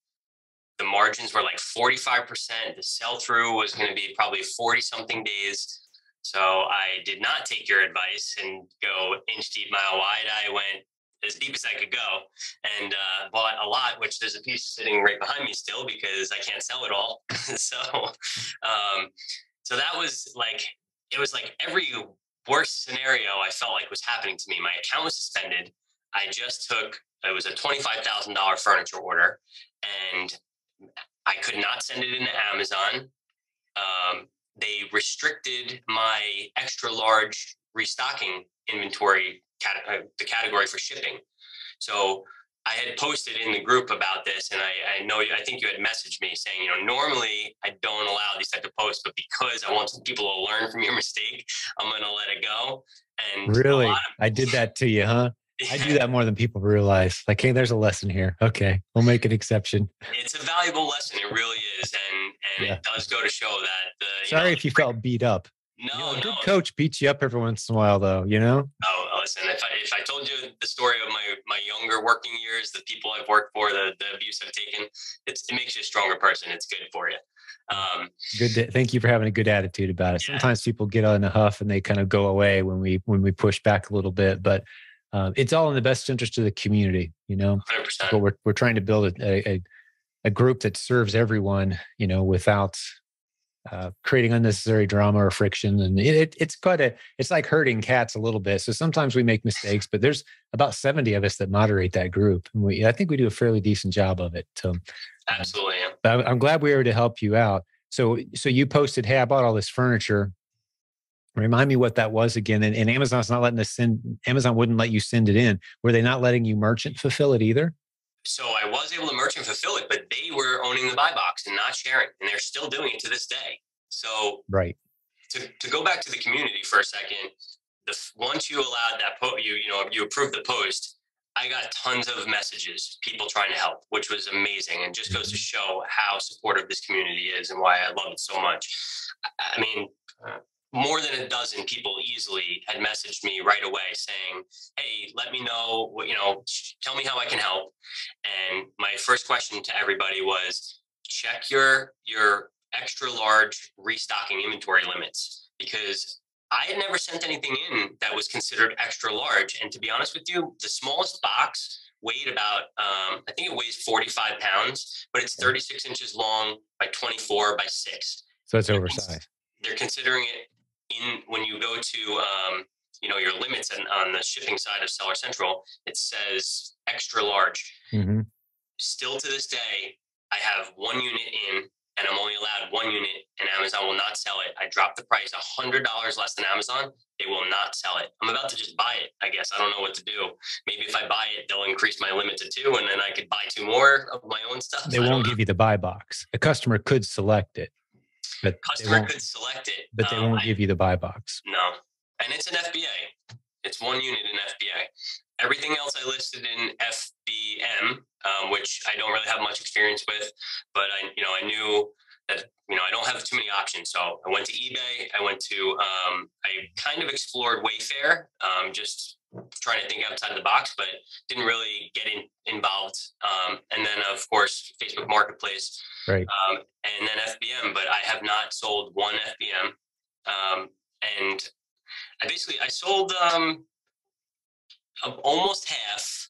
The margins were like 45%. The sell-through was going to be probably 40-something days. So I did not take your advice and go inch deep, mile wide. I went as deep as I could go and bought a lot, which there's a piece sitting right behind me still because I can't sell it all. So that was like, it was like every worst scenario I felt like was happening to me. My account was suspended. It was a $25,000 furniture order, and I could not send it into Amazon. They restricted my extra large restocking inventory, the category for shipping. So I had posted in the group about this, and I think you had messaged me saying, normally I don't allow these type of posts, but because I want some people to learn from your mistake, I'm going to let it go. And really, I did that to you, huh? I do that more than people realize. Like, hey, there's a lesson here. Okay, we'll make an exception. It's a valuable lesson. It really is. And it does go to show that. Sorry if you felt beat up. No, a good coach beats you up every once in a while, though, Oh, listen, if I told you the story of my younger working years, the people I've worked for, the abuse I've taken, it makes you a stronger person. It's good for you. Thank you for having a good attitude about it. Sometimes people get on a huff and they kind of go away when we push back a little bit, but it's all in the best interest of the community, 100%. But we're trying to build a a group that serves everyone, without creating unnecessary drama or friction. And it's like herding cats a little bit. So sometimes we make mistakes, but there's about 70 of us that moderate that group. And I think we do a fairly decent job of it. So Absolutely. but I'm glad we were able to help you out. So you posted, hey, I bought all this furniture. Remind me what that was again. And Amazon's not letting us Amazon wouldn't let you send it in. Were they not letting you merchant fulfill it either? So I was able to merchant fulfill it, but they were owning the buy box and not sharing, and they're still doing it to this day. So right. To go back to the community for a second, once you allowed that you approved the post, I got tons of messages, people trying to help, which was amazing, and just goes to show how supportive this community is and why I love it so much. I mean, more than a dozen people easily had messaged me right away saying, hey, let me know, tell me how I can help. And my first question to everybody was, check your extra large restocking inventory limits, because I had never sent anything in that was considered extra large. And to be honest with you, the smallest box weighed about, I think it weighs 45 pounds, but it's 36 inches long by 24 by 6. So it's oversized. They're considering it when you go to, your limits on the shipping side of Seller Central, it says extra large. Mm-hmm. Still to this day, I have one unit in, and I'm only allowed one unit, and Amazon will not sell it. I dropped the price $100 less than Amazon. They will not sell it. I'm about to just buy it, I guess. I don't know what to do. Maybe if I buy it, they'll increase my limit to 2, and then I could buy 2 more of my own stuff. They won't give you the buy box. A customer could select it. But customer could select it. But they won't give you the buy box. No. And it's an FBA. It's one unit in FBA. Everything else I listed in FBM, which I don't really have much experience with, but I knew that, I don't have too many options. So I went to eBay. I kind of explored Wayfair, just trying to think outside of the box, but didn't really get involved. And then of course, Facebook Marketplace, right. And then FBM, but I have not sold one FBM. And I sold almost half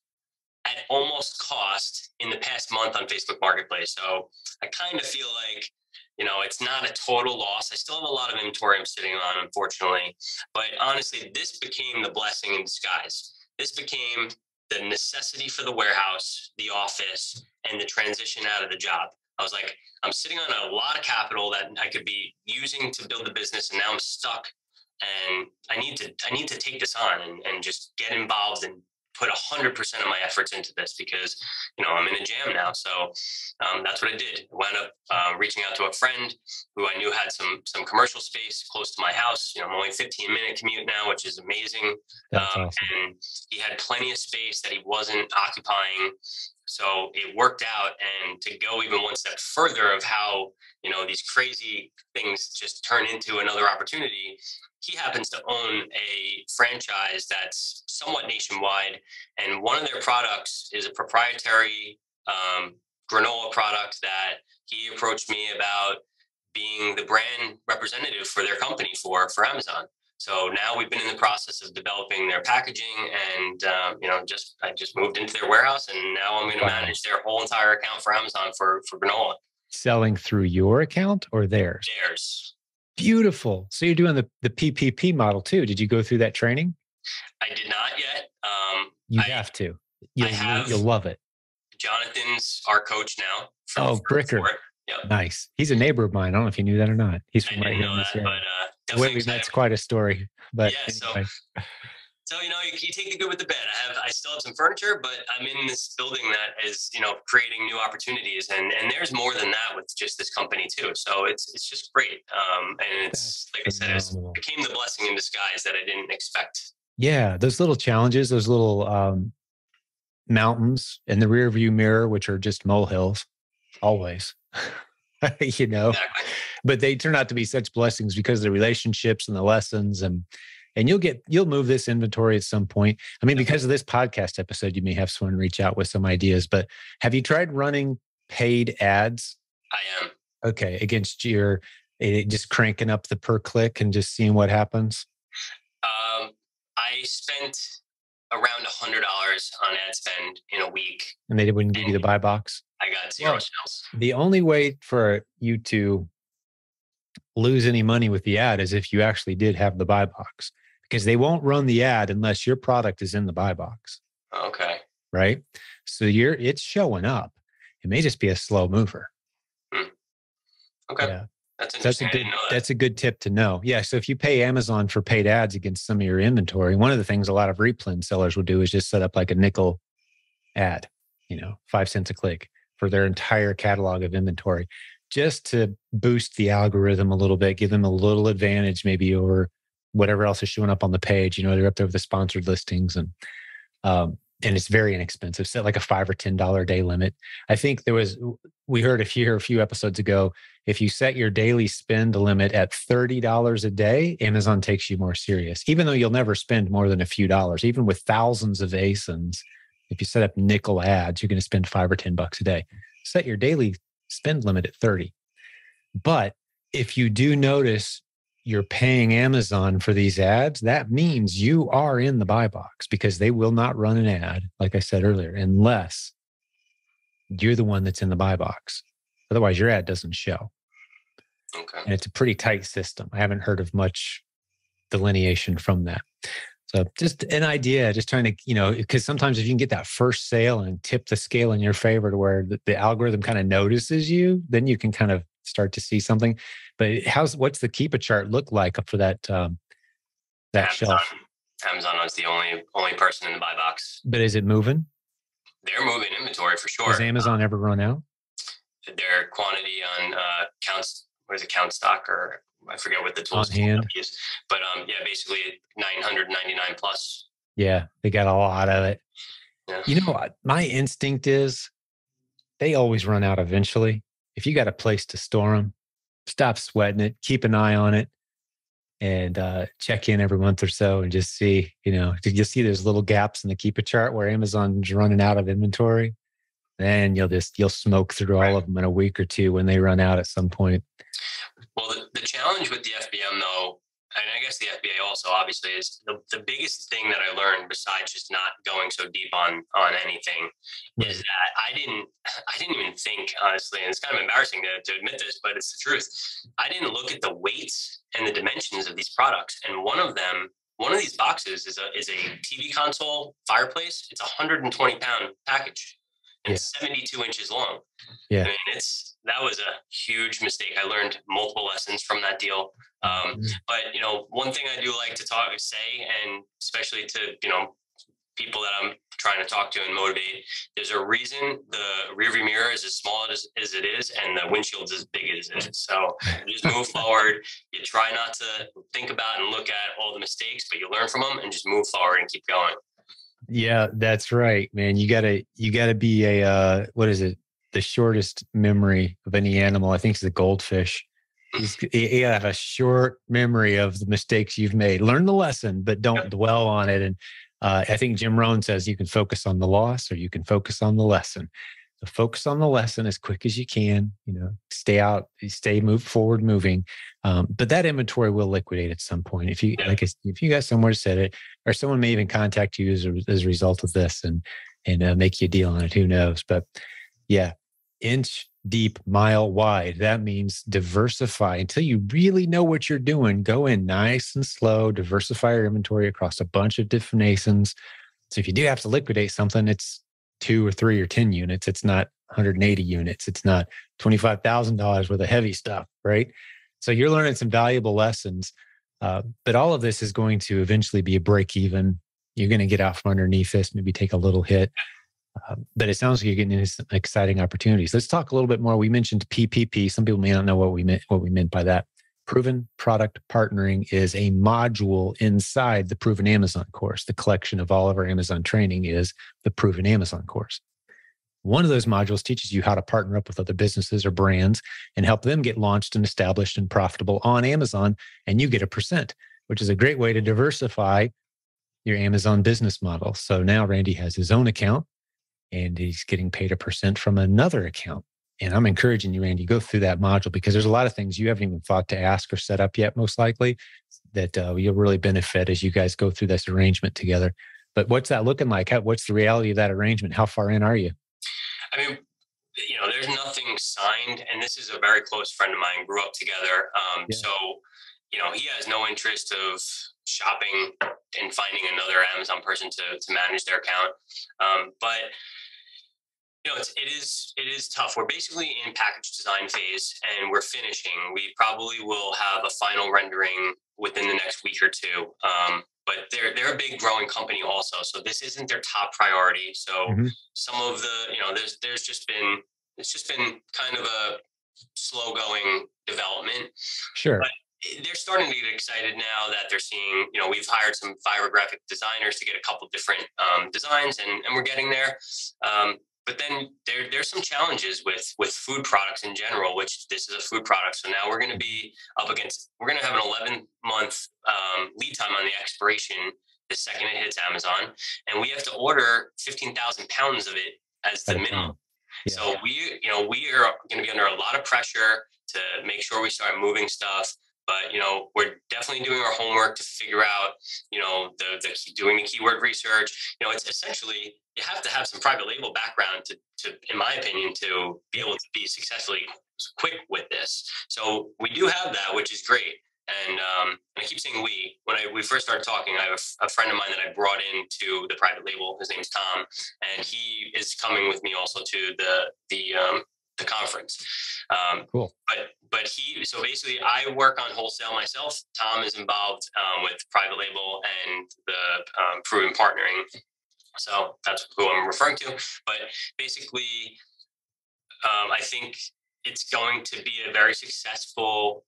at almost cost in the past month on Facebook Marketplace. So I kind of feel like, it's not a total loss. I still have a lot of inventory I'm sitting on, unfortunately. But honestly, this became the blessing in disguise. This became the necessity for the warehouse, the office, and the transition out of the job. I was like, I'm sitting on a lot of capital that I could be using to build the business, and now I'm stuck. And I need to take this on and just get involved and put 100% of my efforts into this, because, I'm in a jam now. So that's what I did. I wound up reaching out to a friend who I knew had some commercial space close to my house. I'm only a 15-minute commute now, which is amazing. That's awesome. And he had plenty of space that he wasn't occupying. So it worked out. And to go even one step further of how, these crazy things just turn into another opportunity, he happens to own a franchise that's somewhat nationwide. And one of their products is a proprietary granola product that he approached me about being the brand representative for their company for Amazon. So now we've been in the process of developing their packaging, and I just moved into their warehouse, and now I'm going to manage their whole entire account for Amazon for granola. Selling through your account or theirs? Theirs. Beautiful. So you're doing the PPP model too. Did you go through that training? I did not yet. You have to. You'll love it. Jonathan's our coach now. Bricker. Yep. Nice. He's a neighbor of mine. I don't know if you knew that or not. He's from right here in this area. But definitely that's quite a story. But yeah, anyway. So you take the good with the bad. I still have some furniture, but I'm in this building that is, creating new opportunities, and there's more than that with just this company too. So it's just great. And it's like phenomenal. I said, it became the blessing in disguise that I didn't expect. Yeah, those little challenges, those little mountains in the rear view mirror, which are just molehills, always. Exactly. But they turn out to be such blessings because of the relationships and the lessons, and you'll move this inventory at some point. I mean, because of this podcast episode, you may have someone reach out with some ideas, but have you tried running paid ads? I am. Okay. Against just cranking up the per click and just seeing what happens? I spent around $100 on ad spend in a week. And they wouldn't give you the buy box? I got zero sales. The only way for you to lose any money with the ad is if you actually did have the buy box, because they won't run the ad unless your product is in the buy box. Okay. Right. So it's showing up. It may just be a slow mover. Okay. Yeah. That's interesting. That's a good tip to know. Yeah. So if you pay Amazon for paid ads against some of your inventory, one of the things a lot of replin sellers will do is just set up like a nickel ad, 5 cents a click for their entire catalog of inventory, just to boost the algorithm a little bit, give them a little advantage maybe over whatever else is showing up on the page. They're up there with the sponsored listings, and it's very inexpensive. Set like a $5 or $10 a day limit. I think we heard a few episodes ago, if you set your daily spend limit at $30 a day, Amazon takes you more serious, even though you'll never spend more than a few dollars. Even with thousands of ASINs, if you set up nickel ads, you're going to spend $5 or $10 a day. Set your daily spend limit at 30. But if you do notice you're paying Amazon for these ads, that means you are in the buy box, because they will not run an ad, like I said earlier, unless you're the one that's in the buy box. Otherwise, your ad doesn't show. Okay. And it's a pretty tight system. I haven't heard of much delineation from that. So just an idea, just trying to, because sometimes if you can get that first sale and tip the scale in your favor to where the algorithm kind of notices you, then you can kind of start to see something. But what's the Keepa chart look like for that shelf? Amazon is the only person in the buy box. But is it moving? They're moving inventory for sure. Does Amazon ever run out? Their quantity on count stock, or I forget what the tools on hand use. But basically 999 plus. Yeah, they got a lot of it. Yeah. My instinct is they always run out eventually. If you got a place to store them, stop sweating it, keep an eye on it, and check in every month or so and just see, you'll see there's little gaps in the Keepa chart where Amazon's running out of inventory. Then you'll smoke through all of them in a week or two when they run out at some point. Well, the challenge with the FBM though, and I guess the FBA also obviously, is the biggest thing that I learned, besides just not going so deep on anything, is that I didn't even think, honestly, and it's kind of embarrassing to admit this, but it's the truth. I didn't look at the weights and the dimensions of these products. And one of these boxes is a TV console fireplace. It's a 120-pound package. And it's 72 inches long. Yeah. I mean, that was a huge mistake. I learned multiple lessons from that deal. But, one thing I do like to say, and especially to, people that I'm trying to talk to and motivate, there's a reason the rearview mirror is as small as it is, and the windshield's as big as it is. So you just move forward. You try not to think about and look at all the mistakes, but you learn from them and just move forward and keep going. Yeah, that's right, man. You gotta be what is it? The shortest memory of any animal, I think, is the goldfish. You have a short memory of the mistakes you've made. Learn the lesson, but don't dwell on it. And I think Jim Rohn says you can focus on the loss or you can focus on the lesson. So focus on the lesson as quick as you can. Move forward, moving. But that inventory will liquidate at some point. If you got somewhere to set it, or someone may even contact you as a result of this and make you a deal on it. Who knows? But yeah, inch deep, mile wide. That means diversify until you really know what you're doing. Go in nice and slow. Diversify your inventory across a bunch of different ASINs. So if you do have to liquidate something, it's 2 or 3 or 10 units. It's not 180 units. It's not $25,000 worth of heavy stuff, right? So you're learning some valuable lessons. But all of this is going to eventually be a break even. You're going to get out from underneath this, maybe take a little hit. But it sounds like you're getting into some exciting opportunities. Let's talk a little bit more. We mentioned PPP. Some people may not know what we meant by that. Proven Product Partnering is a module inside the Proven Amazon course. The collection of all of our Amazon training is the Proven Amazon course. One of those modules teaches you how to partner up with other businesses or brands and help them get launched and established and profitable on Amazon, and you get a percent, which is a great way to diversify your Amazon business model. So now Randy has his own account and he's getting paid a percent from another account. And I'm encouraging you, Randy, go through that module because there's a lot of things you haven't even thought to ask or set up yet, most likely, that you'll really benefit as you guys go through this arrangement together. But what's that looking like? What's the reality of that arrangement? How far in are you? I mean, there's nothing signed, and this is a very close friend of mine, grew up together. Yeah. So, he has no interest of shopping and finding another Amazon person to manage their account. But it is tough. We're basically in package design phase and we're finishing. We probably will have a final rendering within the next week or two. But they're a big growing company also, so this isn't their top priority. So some of the it's just been kind of a slow going development. Sure. But they're starting to get excited now that they're seeing, we've hired some Fiverr graphic designers to get a couple different designs, and we're getting there. But then there's some challenges with food products in general, which this is a food product. So now we're going to have an 11-month lead time on the expiration the second it hits Amazon. And we have to order 15,000 pounds of it as the minimum. Yeah. So we are going to be under a lot of pressure to make sure we start moving stuff. But, we're definitely doing our homework to figure out, doing the keyword research. It's essentially, you have to have some private label background to, in my opinion, to be able to be successfully quick with this. So we do have that, which is great. And I keep saying when we first started talking, I have a friend of mine that I brought into the private label. His name's Tom, and he is coming with me also to the conference. Cool. But so basically I work on wholesale myself. Tom is involved with private label and the proven partnering. So that's who I'm referring to. But basically, I think it's going to be a very successful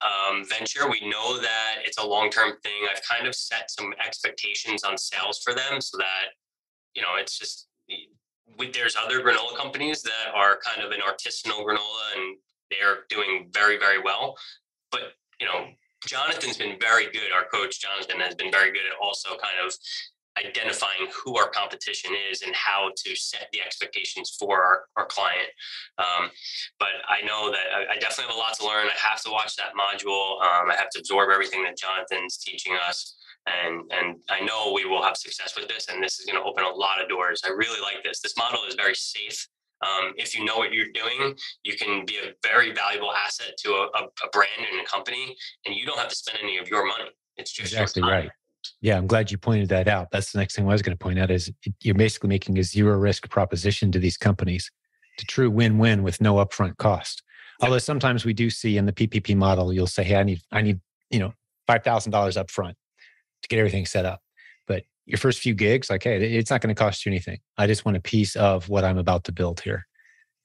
venture. We know that it's a long-term thing. I've kind of set some expectations on sales for them so that, it's just, there's other granola companies that are kind of an artisanal granola and they're doing very, very well. But, Jonathan's been very good. Our coach, Jonathan, has been very good at also kind of identifying who our competition is and how to set the expectations for our client. But I know that I definitely have a lot to learn. I have to watch that module. I have to absorb everything that Jonathan's teaching us. And I know we will have success with this, and this is going to open a lot of doors. I really like this. This model is very safe. If you know what you're doing, you can be a very valuable asset to a brand and a company, and you don't have to spend any of your money. It's just exactly right. Yeah, I'm glad you pointed that out. That's the next thing I was going to point out is you're basically making a zero risk proposition to these companies. It's a true win-win with no upfront cost. Yep. Although sometimes we do see in the PPP model, you'll say, hey, I need $5,000 upfront to get everything set up. But your first few gigs, like, hey, it's not going to cost you anything. I just want a piece of what I'm about to build here.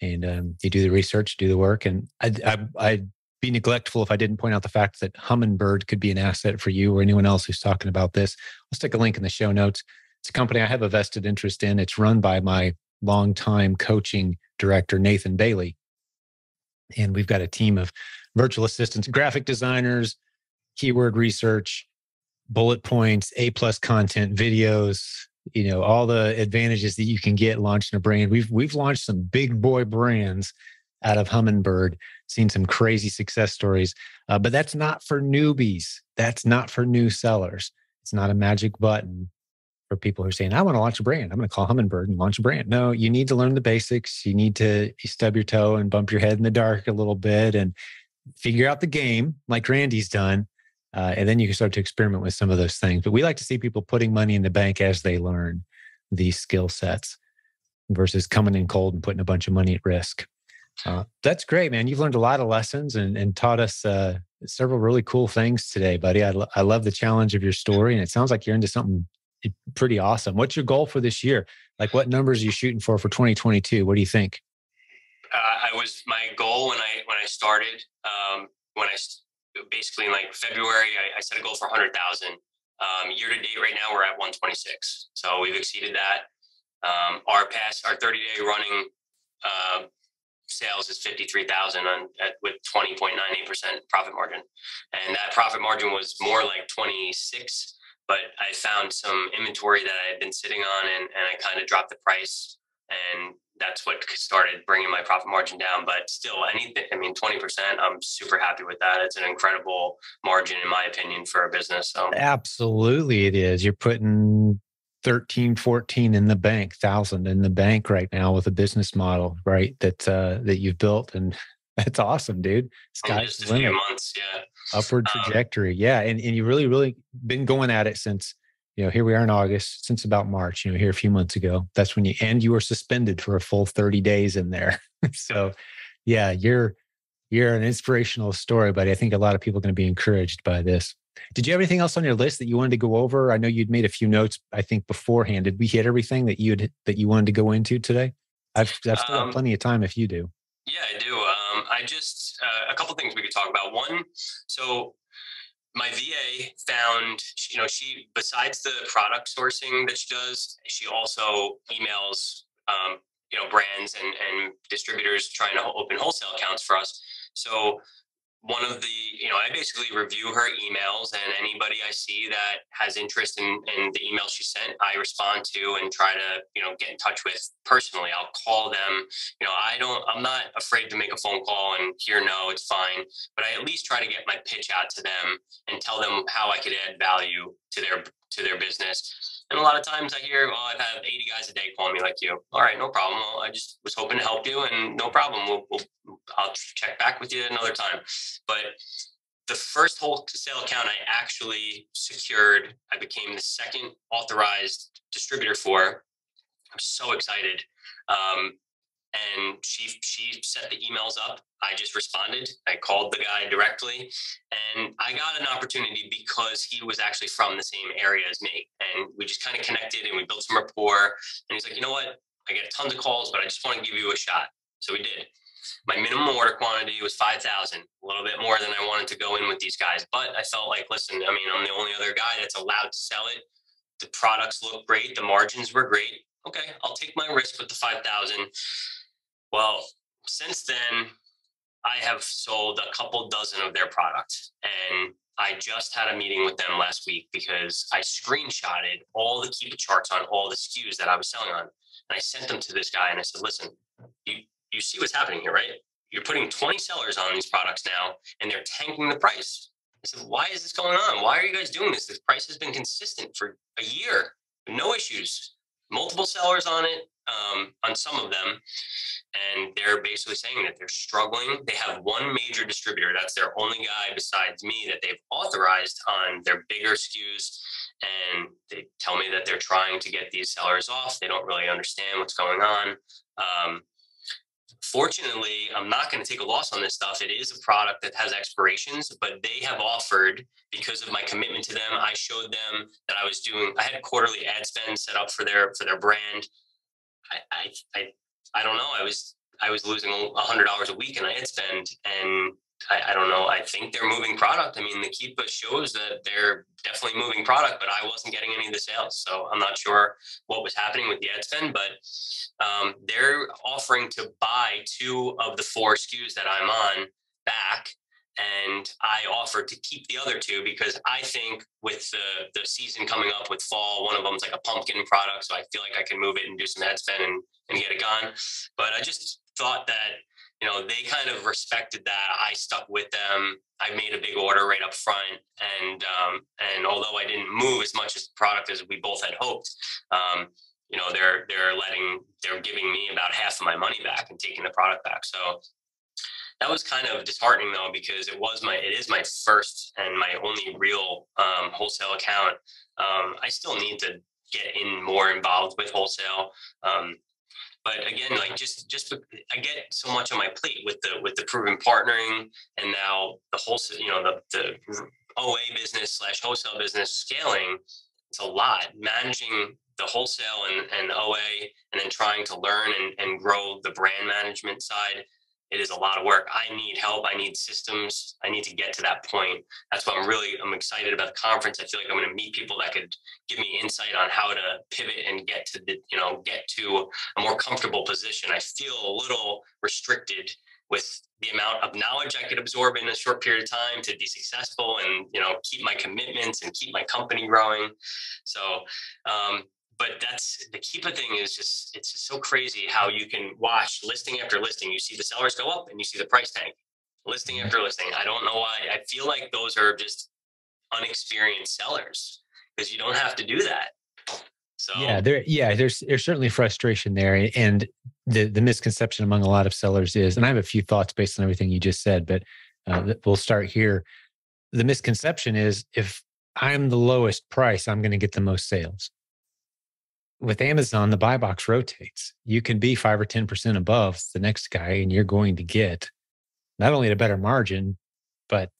And you do the research, do the work. And I'd be neglectful if I didn't point out the fact that Humminbird could be an asset for you or anyone else who's talking about this. I'll stick a link in the show notes. It's a company I have a vested interest in. It's run by my longtime coaching director, Nathan Bailey. And we've got a team of virtual assistants, graphic designers, keyword research, bullet points, A+ content, videos, all the advantages that you can get launching a brand. We've launched some big boy brands out of Humminbird, seen some crazy success stories. But that's not for newbies. That's not for new sellers. It's not a magic button for people who are saying, I want to launch a brand. I'm going to call Humminbird and launch a brand. No, you need to learn the basics. You need to stub your toe and bump your head in the dark a little bit and figure out the game like Randy's done. And then you can start to experiment with some of those things. But we like to see people putting money in the bank as they learn these skill sets versus coming in cold and putting a bunch of money at risk. That's great, man. You've learned a lot of lessons and taught us several really cool things today, buddy. I love the challenge of your story, and it sounds like you're into something pretty awesome. What's your goal for this year? Like, what numbers are you shooting for 2022? What do you think? My goal when I started, basically in like February, I set a goal for 100,000. Year to date right now, we're at 126. So we've exceeded that. Our 30-day running sales is 53,000 with 20.98% profit margin. And that profit margin was more like 26, but I found some inventory that I had been sitting on and I kind of dropped the price, and that's what started bringing my profit margin down. But still, 20%, I'm super happy with that. It's an incredible margin, in my opinion, for a business. So absolutely it is. You're putting 13, 14 in the bank, thousand in the bank right now with a business model, right? That you've built. And that's awesome, dude. In Sky's just a the few limit. months. Yeah. Upward trajectory. Yeah. And you really been going at it since, here we are in August, since about March, here a few months ago. That's when you were suspended for a full 30 days in there. So yeah, you're an inspirational story, but I think a lot of people are going to be encouraged by this. Did you have anything else on your list that you wanted to go over? I know you'd made a few notes, I think, beforehand. Did we hit everything that you wanted to go into today? I've still got plenty of time if you do. Yeah, I do. I just a couple things we could talk about. One, so my VA found, she besides the product sourcing that she does, she also emails, brands and distributors trying to open wholesale accounts for us. So one of the, I basically review her emails, and anybody I see that has interest in the email she sent, I respond to and try to, get in touch with personally. I'll call them. I'm not afraid to make a phone call and hear no, it's fine. But I at least try to get my pitch out to them and tell them how I could add value to their business. And a lot of times I hear, I've had 80 guys a day calling me like you. All right, no problem. Well, I just was hoping to help you, and no problem. I'll check back with you another time. But the first wholesale account I actually secured, I became the second authorized distributor for. I'm so excited. And she set the emails up. I just responded. I called the guy directly, and I got an opportunity because he was actually from the same area as me. And we just kind of connected and we built some rapport. And he's like, you know what? I get tons of calls, but I just want to give you a shot. So we did. My minimum order quantity was 5,000, a little bit more than I wanted to go in with these guys. But I felt like, listen, I'm the only other guy that's allowed to sell it. The products look great. The margins were great. Okay, I'll take my risk with the 5,000. Well, since then, I have sold a couple dozen of their products, and I just had a meeting with them last week because I screenshotted all the Keep It charts on all the SKUs that I was selling on. And I sent them to this guy and I said, listen, you see what's happening here, right? You're putting 20 sellers on these products now and they're tanking the price. I said, why is this going on? Why are you guys doing this? The price has been consistent for a year, no issues, multiple sellers on it, on some of them. And they're basically saying that they're struggling. They have one major distributor. That's their only guy besides me that they've authorized on their bigger SKUs. And they tell me that they're trying to get these sellers off. They don't really understand what's going on. Fortunately, I'm not going to take a loss on this stuff. It is a product that has expirations, but they have offered, because of my commitment to them, I showed them that I had quarterly ad spend set up for their brand. I don't know. I was losing $100 a week in ad spend, and I don't know. I think they're moving product. I mean, the Keepa shows that they're definitely moving product, but I wasn't getting any of the sales. So I'm not sure what was happening with the ad spend, but they're offering to buy 2 of the 4 SKUs that I'm on back. And I offered to keep the other 2 because I think with the season coming up with fall, one of them is like a pumpkin product. So I feel like I can move it and do some ad spend and get it gone. But I just thought that, they kind of respected that. I stuck with them. I made a big order right up front. And although I didn't move as much as the product as we both had hoped, they're giving me about half of my money back and taking the product back. So that was kind of disheartening though, because it is my first and my only real wholesale account. I still need to get more involved with wholesale. But again, like just I get so much on my plate with the proven partnering, and now the wholesale, the OA business / wholesale business scaling. It's a lot managing the wholesale and OA, and then trying to learn and grow the brand management side. It is a lot of work. I need help. I need systems. I need to get to that point. That's why I'm excited about the conference. I feel like I'm going to meet people that could give me insight on how to pivot and get to a more comfortable position. I feel a little restricted with the amount of knowledge I could absorb in a short period of time to be successful and, keep my commitments and keep my company growing. So, but that's the Keepa thing it's just so crazy how you can watch listing after listing. You see the sellers go up and you see the price tank, listing after listing. I don't know why. I feel like those are just unexperienced sellers because you don't have to do that. So there's certainly frustration there, and the misconception among a lot of sellers is, and I have a few thoughts based on everything you just said, but we'll start here. The misconception is if I'm the lowest price, I'm going to get the most sales. With Amazon, the buy box rotates. You can be 5 or 10% above the next guy, and you're going to get not only a better margin, but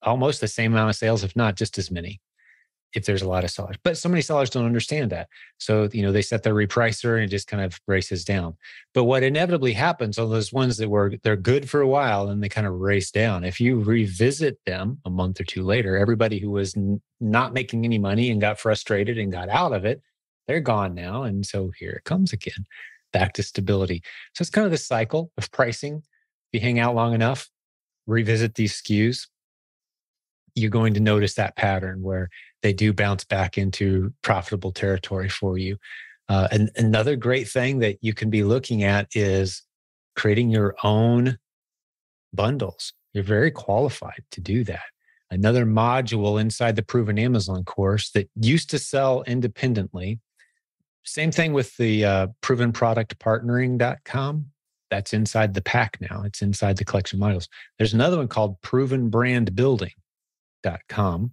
almost the same amount of sales, if not just as many, if there's a lot of sellers. But so many sellers don't understand that. So, they set their repricer and it just kind of races down. But what inevitably happens on those ones they're good for a while and they kind of race down. If you revisit them a month or two later, everybody who was not making any money and got frustrated and got out of it, they're gone now. And so here it comes again, back to stability. So it's kind of the cycle of pricing. If you hang out long enough, revisit these SKUs, you're going to notice that pattern where they do bounce back into profitable territory for you. And another great thing that you can be looking at is creating your own bundles. You're very qualified to do that. Another module inside the Proven Amazon course that used to sell independently. Same thing with the provenproductpartnering.com. That's inside the pack now. It's inside the collection modules. There's another one called provenbrandbuilding.com,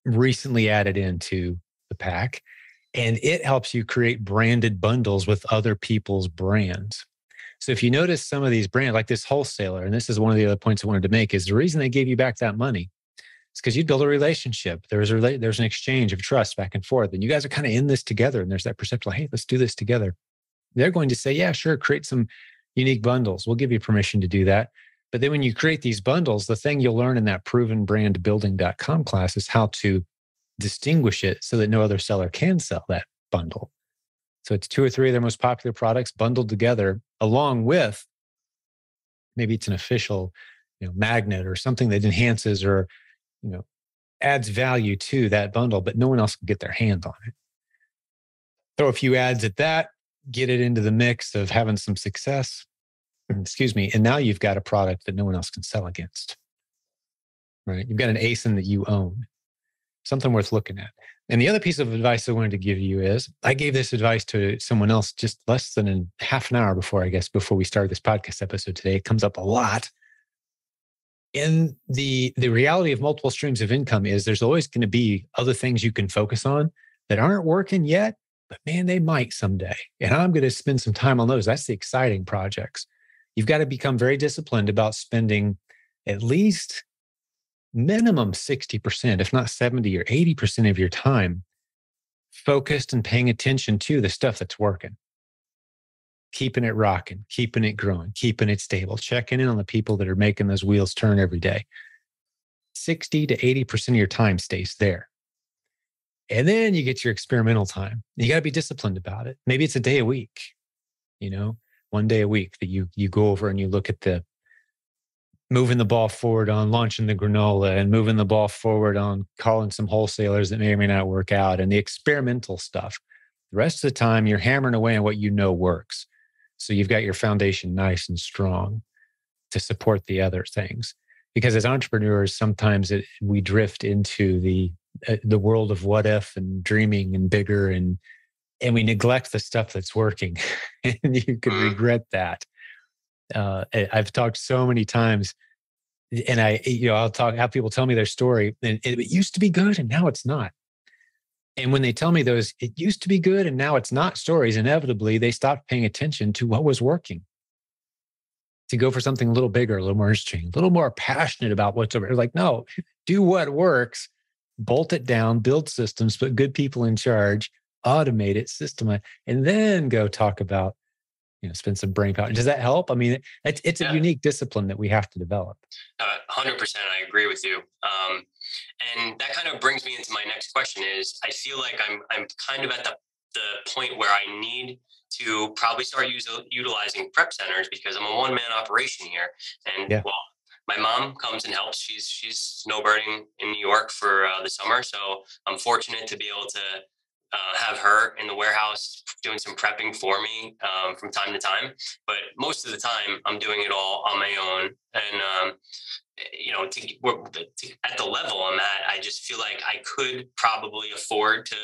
recently added into the pack. And it helps you create branded bundles with other people's brands. So if you notice some of these brands, like this wholesaler, and this is one of the other points I wanted to make, is the reason they gave you back that money is because you build a relationship. There's an exchange of trust back and forth. And you guys are kind of in this together. And there's that perception like, hey, let's do this together. They're going to say, yeah, sure, create some unique bundles. We'll give you permission to do that. But then when you create these bundles, the thing you'll learn in that provenbrandbuilding.com class is how to distinguish it so that no other seller can sell that bundle. So it's 2 or 3 of their most popular products bundled together, along with maybe it's an official magnet or something that enhances or adds value to that bundle, but no one else can get their hands on it. Throw a few ads at that, get it into the mix of having some success, and now you've got a product that no one else can sell against, right? You've got an ASIN that you own, something worth looking at. And the other piece of advice I wanted to give you is, I gave this advice to someone else just less than a half an hour before we started this podcast episode today. It comes up a lot. And the reality of multiple streams of income is there's always going to be other things you can focus on that aren't working yet, but man, they might someday. And I'm going to spend some time on those. That's the exciting projects. You've got to become very disciplined about spending at least minimum 60%, if not 70 or 80% of your time focused and paying attention to the stuff that's working. Keeping it rocking, keeping it growing, keeping it stable, checking in on the people that are making those wheels turn every day. 60 to 80% of your time stays there. And then you get your experimental time. You got to be disciplined about it. Maybe it's a day a week, 1 day a week that you go over and you look at the moving the ball forward on launching the granola and moving the ball forward on calling some wholesalers that may or may not work out and the experimental stuff. The rest of the time, you're hammering away on what works. So you've got your foundation nice and strong to support the other things. Because as entrepreneurs, sometimes we drift into the world of what if and dreaming and bigger, and we neglect the stuff that's working, and you can regret that. I've talked so many times, and I'll have people tell me their story, and it used to be good, and now it's not. And when they tell me those, it used to be good and now it's not stories, inevitably they stop paying attention to what was working. To go for something a little bigger, a little more interesting, a little more passionate about what's over. Like, no, do what works, bolt it down, build systems, put good people in charge, automate it, systemize, and then go talk about, spend some brain power. Does that help? I mean, it's a unique discipline that we have to develop. 100%. I agree with you. And that kind of brings me into my next question is, I feel like I'm kind of at the point where I need to probably start utilizing prep centers because I'm a one-man operation here. And well, my mom comes and helps. She's snowbirding in New York for the summer. So I'm fortunate to be able to have her in the warehouse doing some prepping for me from time to time. But most of the time I'm doing it all on my own. And, at the level I'm at, I just feel like I could probably afford to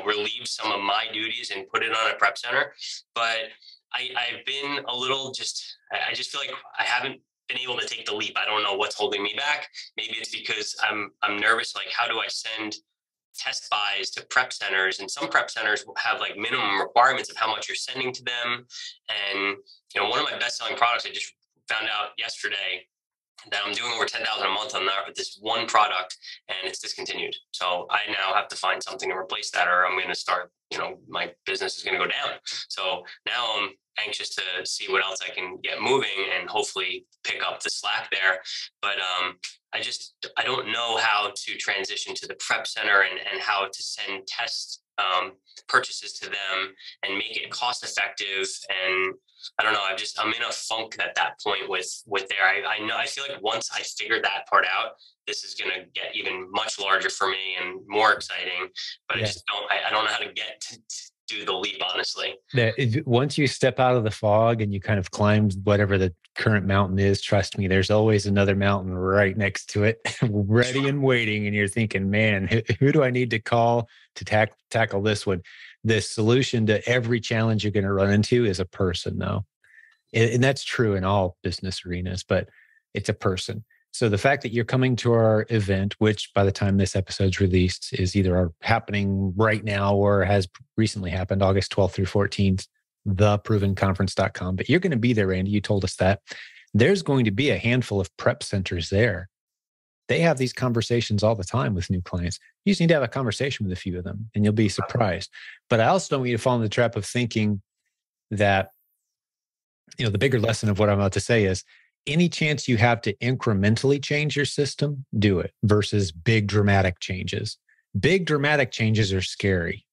relieve some of my duties and put it on a prep center. But I've been a little I just feel like I haven't been able to take the leap. I don't know what's holding me back. Maybe it's because I'm nervous. Like, how do I send test buys to prep centers? And some prep centers have like minimum requirements of how much you're sending to them. And, one of my best selling products, I just found out yesterday that I'm doing over 10,000 a month on that with this one product, and it's discontinued. So I now have to find something to replace that, or I'm going to start, my business is going to go down. So now I'm anxious to see what else I can get moving and hopefully pick up the slack there. But I don't know how to transition to the prep center and how to send test purchases to them and make it cost effective. And I don't know, I'm in a funk at that point with there. I feel like once I figure that part out, this is going to get even much larger for me and more exciting, but yeah. I don't know how to get to do the leap, honestly. Once you step out of the fog and you kind of climb whatever the current mountain is, trust me, there's always another mountain right next to it, ready and waiting. And you're thinking, man, who do I need to call to tackle this one? The solution to every challenge you're going to run into is a person, though. And that's true in all business arenas, but it's a person. So the fact that you're coming to our event, which by the time this episode's released is either happening right now or has recently happened, August 12th through 14th, theprovenconference.com. But you're going to be there, Randy. You told us that. There's going to be a handful of prep centers there. They have these conversations all the time with new clients. You just need to have a conversation with a few of them and you'll be surprised. But I also don't want you to fall in the trap of thinking that, the bigger lesson of what I'm about to say is any chance you have to incrementally change your system, do it versus big dramatic changes. Big dramatic changes are scary.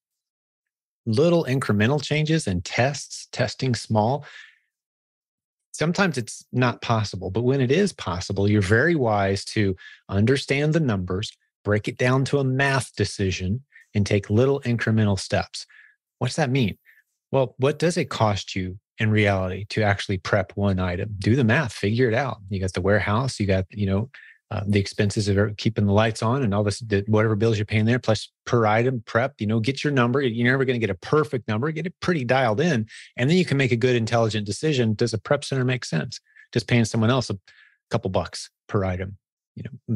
Little incremental changes and testing small, sometimes it's not possible, but when it is possible, you're very wise to understand the numbers, break it down to a math decision, and take little incremental steps. What's that mean? Well, what does it cost you in reality to actually prep one item? Do the math, figure it out. You got the warehouse, you got, the expenses of keeping the lights on and all this, whatever bills you're paying there, plus per item prep, get your number. You're never going to get a perfect number, get it pretty dialed in. And then you can make a good, intelligent decision. Does a prep center make sense? Just paying someone else a couple bucks per item,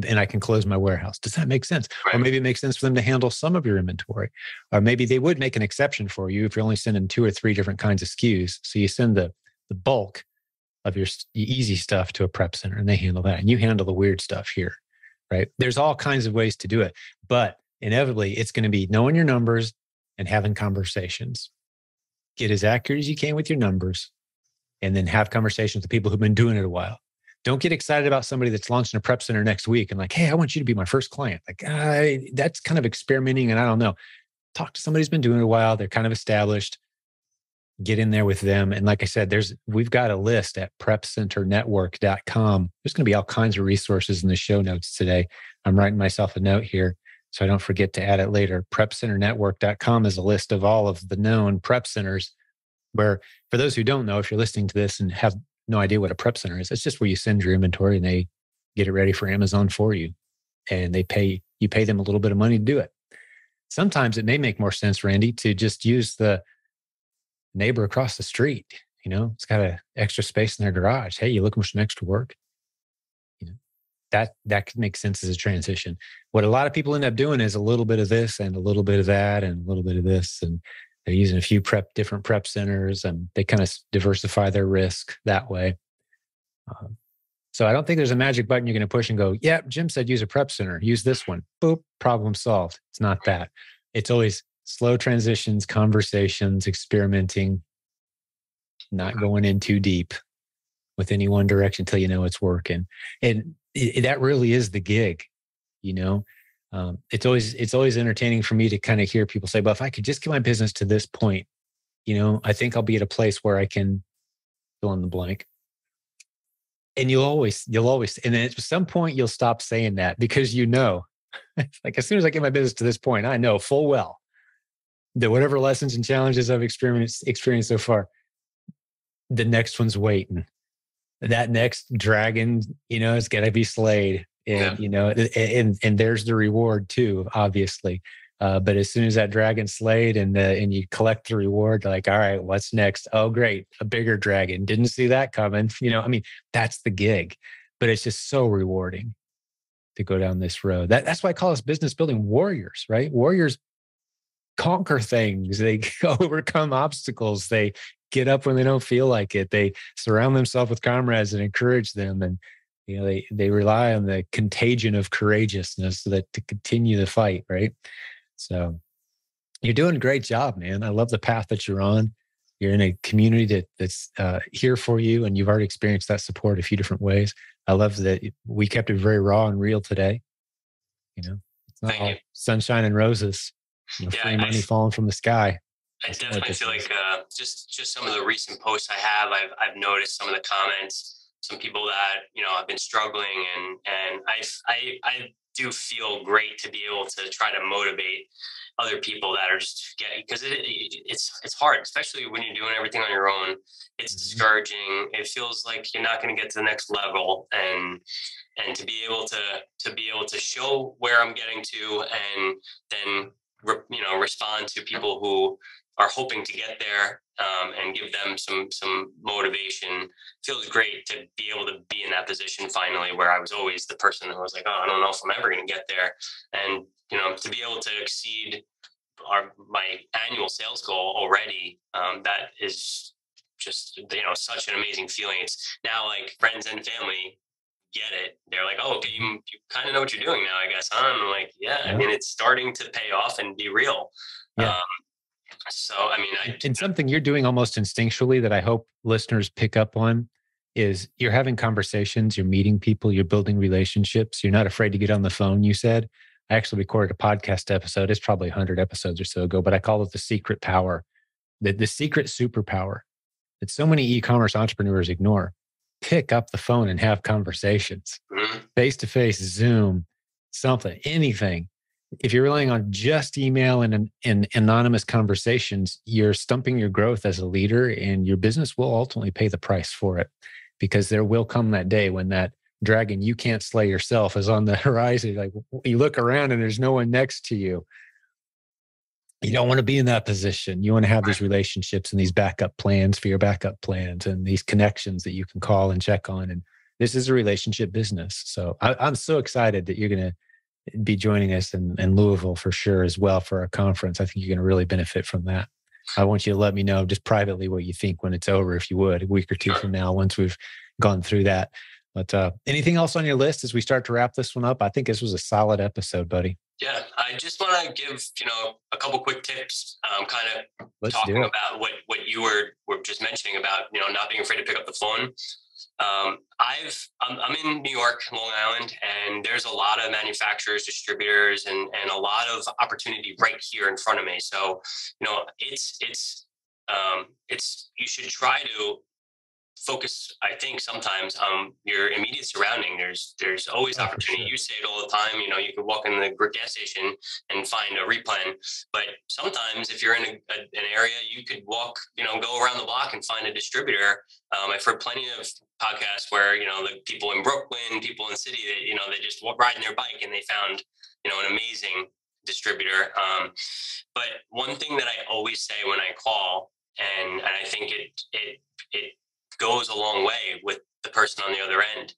and I can close my warehouse. Does that make sense? Right. Or maybe it makes sense for them to handle some of your inventory. Or maybe they would make an exception for you if you're only sending 2 or 3 different kinds of SKUs. So you send the bulk of your easy stuff to a prep center and they handle that. And you handle the weird stuff here, right? There's all kinds of ways to do it. But inevitably, it's going to be knowing your numbers and having conversations. Get as accurate as you can with your numbers and then have conversations with people who've been doing it a while. Don't get excited about somebody that's launching a prep center next week and like, hey, I want you to be my first client. Like, that's kind of experimenting and I don't know. Talk to somebody who's been doing it a while. They're kind of established. Get in there with them. And like I said, we've got a list at prepcenternetwork.com. There's going to be all kinds of resources in the show notes today. I'm writing myself a note here so I don't forget to add it later. Prepcenternetwork.com is a list of all of the known prep centers where, for those who don't know, if you're listening to this and have no idea what a prep center is, it's just where you send your inventory and they get it ready for Amazon for you. And you pay them a little bit of money to do it. Sometimes it may make more sense, Randy, to just use the neighbor across the street. It's got an extra space in their garage. Hey, you looking for some extra work? That could make sense as a transition. What a lot of people end up doing is a little bit of this and a little bit of that and a little bit of this. And they're using a few different prep centers and they kind of diversify their risk that way. So I don't think there's a magic button you're going to push and go, yeah, Jim said use a prep center. Use this one. Boop, problem solved. It's not that. It's always slow transitions, conversations, experimenting, not going in too deep with any one direction until you know it's working. And that really is the gig, It's always entertaining for me to kind of hear people say, well, if I could just get my business to this point, I think I'll be at a place where I can fill in the blank. And you'll always, and then at some point you'll stop saying that because like as soon as I get my business to this point, I know full well that whatever lessons and challenges I've experienced so far, the next one's waiting. That next dragon, it's got to be slayed. And, and there's the reward too, obviously. But as soon as that dragon slayed and you collect the reward, like, all right, what's next? Oh, great, a bigger dragon. Didn't see that coming. I mean, that's the gig. But it's just so rewarding to go down this road. That's why I call us business building warriors, right? Warriors conquer things. They overcome obstacles. They get up when they don't feel like it. They surround themselves with comrades and encourage them. And they rely on the contagion of courageousness so that to continue the fight, right? So you're doing a great job, man. I love the path that you're on. You're in a community that's here for you, and you've already experienced that support a few different ways. I love that we kept it very raw and real today. It's not Thank all you. sunshine and roses, free money falling from the sky. I definitely feel like just some of the recent posts I have, I've noticed some of the comments, some people that have been struggling, and I do feel great to be able to try to motivate other people that are just getting, because it's hard, especially when you're doing everything on your own. It's discouraging. It feels like you're not going to get to the next level, and to be able to show where I'm getting to, and then respond to people who are hoping to get there, and give them some motivation. Feels great to be able to be in that position finally, where I was always the person that was like, oh, I don't know if I'm ever going to get there. And to be able to exceed my annual sales goal already, that is just such an amazing feeling. It's now like friends and family get it. They're like, oh, okay, you kind of know what you're doing now, I guess, huh? And I'm like, yeah. I mean, it's starting to pay off and be real. Yeah. So, I mean, and something you're doing almost instinctually that I hope listeners pick up on is you're having conversations, you're meeting people, you're building relationships. You're not afraid to get on the phone, you said. I actually recorded a podcast episode. It's probably 100 episodes or so ago, but I call it the secret power, the secret superpower that so many e-commerce entrepreneurs ignore. Pick up the phone and have conversations, face-to-face, Zoom, something, anything. If you're relying on just email and anonymous conversations, you're stumping your growth as a leader, and your business will ultimately pay the price for it, because there will come that day when that dragon you can't slay yourself is on the horizon. Like, you look around and there's no one next to you. You don't want to be in that position. You want to have these relationships and these backup plans for your backup plans, and these connections that you can call and check on. And this is a relationship business. So I'm so excited that you're going to be joining us in Louisville for sure as well for our conference. I think you're going to really benefit from that. I want you to let me know just privately what you think when it's over, if you would, a week or two from now, once we've gone through that. But anything else on your list as we start to wrap this one up? I think this was a solid episode, buddy. Yeah, I just want to give a couple quick tips. Kind of talking about what you were just mentioning about not being afraid to pick up the phone. I'm in New York, Long Island, and there's a lot of manufacturers, distributors, and a lot of opportunity right here in front of me. So it's you should try to focus, I think, sometimes on your immediate surrounding. There's always opportunity. Sure. You say it all the time. You could walk in the gas station and find a replen, but sometimes if you're in an area, you could walk, go around the block and find a distributor. I've heard plenty of podcasts where the people in Brooklyn, people in the city, they just riding their bike and they found an amazing distributor. But one thing that I always say when I call, and I think it goes a long way with the person on the other end.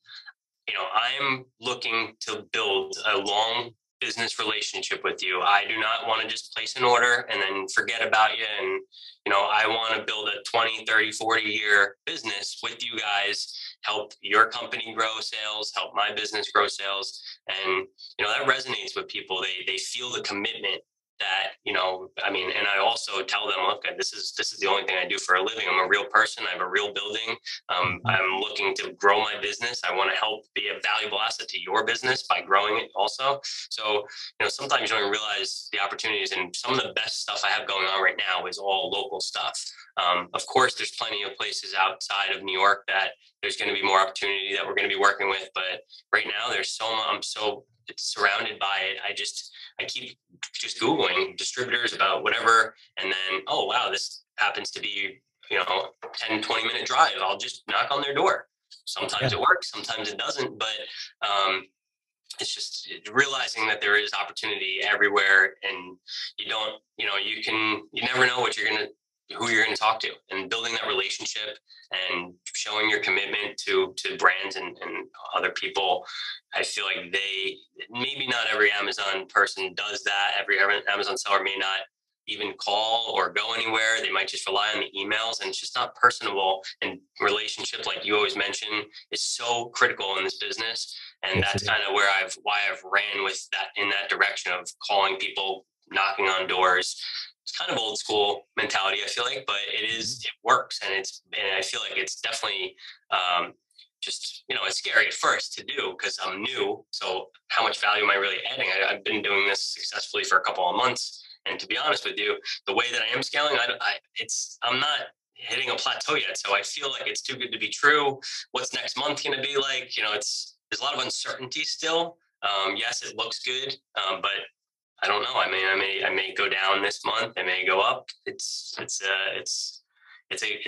I'm looking to build a long business relationship with you. I do not want to just place an order and then forget about you. And, I want to build a 20, 30, 40 year business with you guys, help your company grow sales, help my business grow sales. And, that resonates with people. They feel the commitment that, and I also tell them, look, this is the only thing I do for a living. I'm a real person. I have a real building. I'm looking to grow my business. I want to help be a valuable asset to your business by growing it also. So, sometimes you don't realize the opportunities, and some of the best stuff I have going on right now is all local stuff. Of course, there's plenty of places outside of New York that there's going to be more opportunity that we're going to be working with. But right now there's I'm so surrounded by it. I keep just Googling distributors about whatever. And then, oh, wow, this happens to be, 10, 20 minute drive. I'll just knock on their door. Sometimes it works, sometimes it doesn't. But it's just realizing that there is opportunity everywhere, and you never know who you're going to talk to, and building that relationship and showing your commitment to brands and other people. I feel like maybe not every Amazon person does that. Every Amazon seller may not even call or go anywhere. They might just rely on the emails, and it's just not personable. And relationship, like you always mention, is so critical in this business. And that's kind of why I've ran with that, in that direction of calling people, knocking on doors. It's kind of old school mentality, I feel like, but it works. And I feel like it's definitely, just, it's scary at first to do because I'm new. So how much value am I really adding? I've been doing this successfully for a couple of months. And to be honest with you, the way that I am scaling, I'm not hitting a plateau yet. So I feel like it's too good to be true. What's next month going to be like? There's a lot of uncertainty still. Yes, it looks good, but I don't know. I may go down this month. I may go up. It's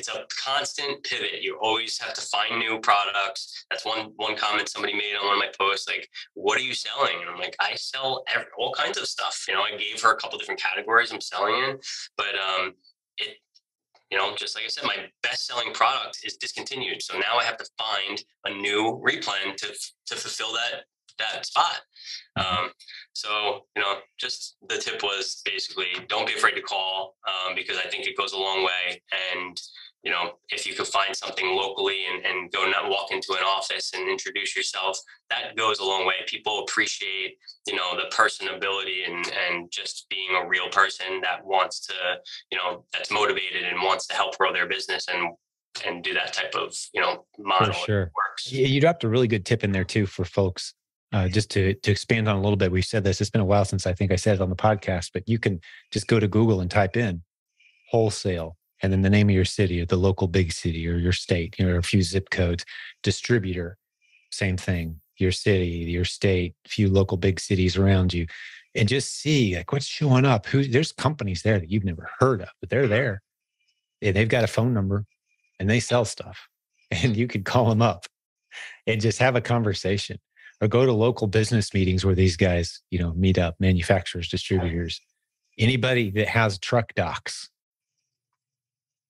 a constant pivot. You always have to find new products. That's one comment somebody made on one of my posts. Like, what are you selling? And I'm like, I sell all kinds of stuff. I gave her a couple different categories I'm selling in, but just like I said, my best-selling product is discontinued. So now I have to find a new replen to fulfill that spot. So, just the tip was basically don't be afraid to call, because I think it goes a long way. And, if you could find something locally and go not walk into an office and introduce yourself, that goes a long way. People appreciate, the personability and just being a real person that wants to, that's motivated and wants to help grow their business and do that type of, model. For sure. Works. You dropped a really good tip in there too for folks. Just to expand on a little bit, we've said this. It's been a while since I think I said it on the podcast, but you can just go to Google and type in wholesale and then the name of your city or the local big city or your state, a few zip codes, distributor, same thing, your city, your state, a few local big cities around you, and just see like what's showing up. There's companies there that you've never heard of, but they're there. And they've got a phone number and they sell stuff, and you could call them up and just have a conversation. Or go to local business meetings where these guys, meet up, manufacturers, distributors, anybody that has truck docks.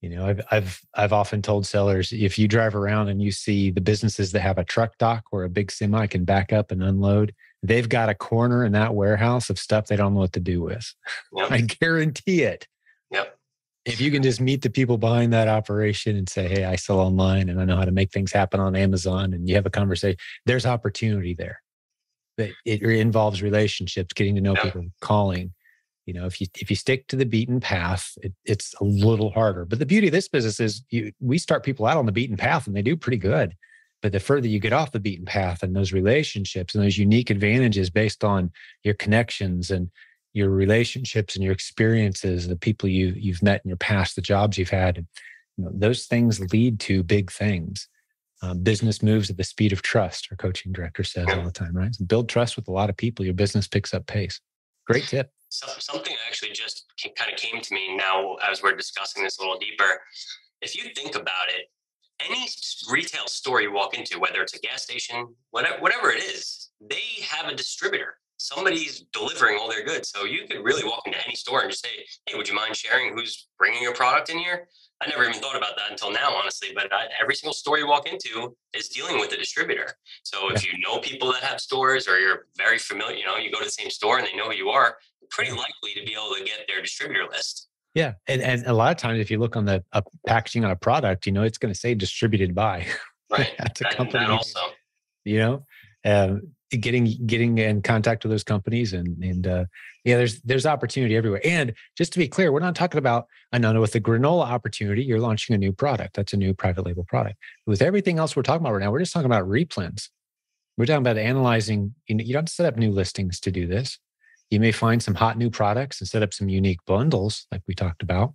I've often told sellers, if you drive around and you see the businesses that have a truck dock where a big semi can back up and unload, they've got a corner in that warehouse of stuff they don't know what to do with. Yep. I guarantee it. Yep. If you can just meet the people behind that operation and say, hey, I sell online and I know how to make things happen on Amazon, and you have a conversation, there's opportunity there. But it involves relationships, getting to know people, calling. If you stick to the beaten path, it's a little harder. But the beauty of this business is we start people out on the beaten path and they do pretty good. But the further you get off the beaten path and those relationships and those unique advantages based on your connections and your relationships and your experiences, the people you've met in your past, the jobs you've had, those things lead to big things. Business moves at the speed of trust, our coaching director says all the time, right? So build trust with a lot of people, your business picks up pace. Great tip. Something actually just kind of came to me now as we're discussing this a little deeper. If you think about it, any retail store you walk into, whether it's a gas station, whatever it is, they have a distributor. Somebody's delivering all their goods. So you could really walk into any store and just say, hey, would you mind sharing who's bringing your product in here? I never even thought about that until now, honestly, but every single store you walk into is dealing with a distributor. So if you know people that have stores or you're very familiar, you go to the same store and they know who you are, you're pretty likely to be able to get their distributor list. Yeah. And a lot of times if you look on the packaging on a product, it's going to say distributed by. Right. That's a company. That also. Getting in contact with those companies and there's opportunity everywhere. And just to be clear, we're not talking about, I know with the granola opportunity, you're launching a new product. That's a new private label product. With everything else we're talking about right now, we're just talking about replens. We're talking about analyzing, you don't have to set up new listings to do this. You may find some hot new products and set up some unique bundles like we talked about,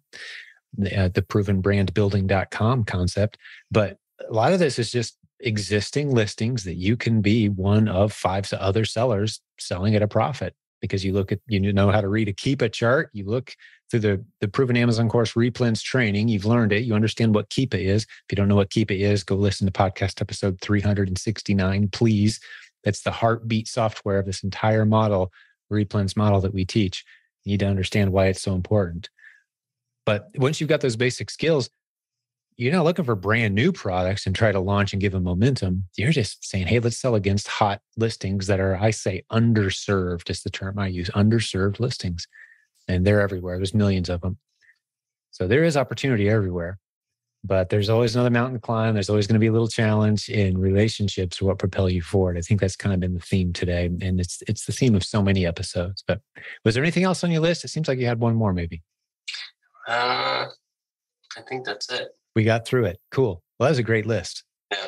the provenbrandbuilding.com concept. But a lot of this is just existing listings that you can be one of 5 other sellers selling at a profit, because you know how to read a Keepa chart. You look through the Proven Amazon course replens training. You've learned it. You understand what Keepa is. If you don't know what Keepa is, go listen to podcast episode 369, please. That's the heartbeat software of this entire model, Replens model that we teach. You need to understand why it's so important. But once you've got those basic skills, you're not looking for brand new products and try to launch and give them momentum. You're just saying, hey, let's sell against hot listings that are, I say, underserved is the term I use, underserved listings. And they're everywhere. There's millions of them. So there is opportunity everywhere, but there's always another mountain to climb. There's always going to be a little challenge, in relationships are what propel you forward. I think that's kind of been the theme today. And it's the theme of so many episodes. But was there anything else on your list? It seems like you had one more maybe. I think that's it. We got through it. Cool. Well, that was a great list. Yeah.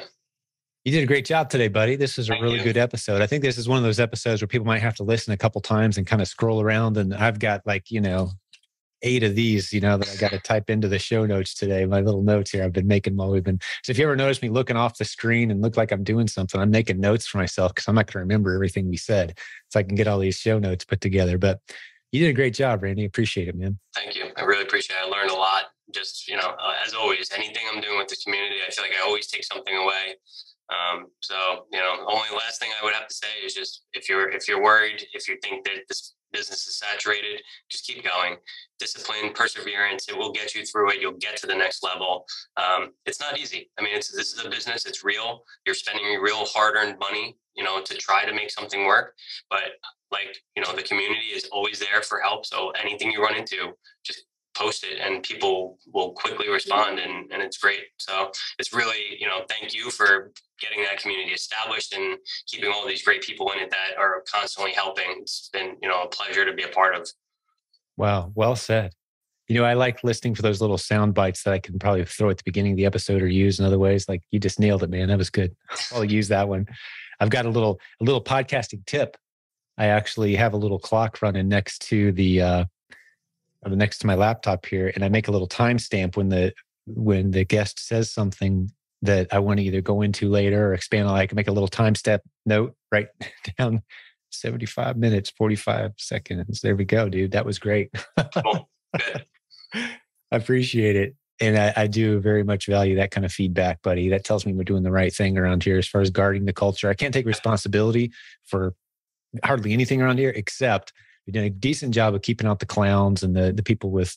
You did a great job today, buddy. This is a really good episode. I think this is one of those episodes where people might have to listen a couple times and kind of scroll around. And I've got 8 of these, that I got to type into the show notes today. My little notes here I've been making while we've been. So if you ever notice me looking off the screen and look like I'm doing something, I'm making notes for myself because I'm not going to remember everything we said. So I can get all these show notes put together. But you did a great job, Randy. Appreciate it, man. Thank you. I really appreciate it. I learned a lot. Just, as always, anything I'm doing with the community, I feel like I always take something away. Only last thing I would have to say is just if you're worried, if you think that this business is saturated, just keep going. Discipline, perseverance, it will get you through it. You'll get to the next level. It's not easy. I mean, this is a business. It's real. You're spending your real hard-earned money, to try to make something work. But the community is always there for help. So anything you run into, just post it and people will quickly respond and it's great. So it's really, thank you for getting that community established and keeping all these great people in it that are constantly helping. It's been, a pleasure to be a part of. Wow. Well said. I like listening for those little sound bites that I can probably throw at the beginning of the episode or use in other ways. Like you just nailed it, man. That was good. I'll use that one. I've got a little podcasting tip. I actually have a little clock running next to next to my laptop here, and I make a little timestamp when the guest says something that I want to either go into later or expand on. I can make a little timestamp note right down 75 minutes, 45 seconds. There we go, dude. That was great. Cool. Good. I appreciate it. And I do very much value that kind of feedback, buddy. That tells me we're doing the right thing around here as far as guarding the culture. I can't take responsibility for hardly anything around here, except we did a decent job of keeping out the clowns and the people with,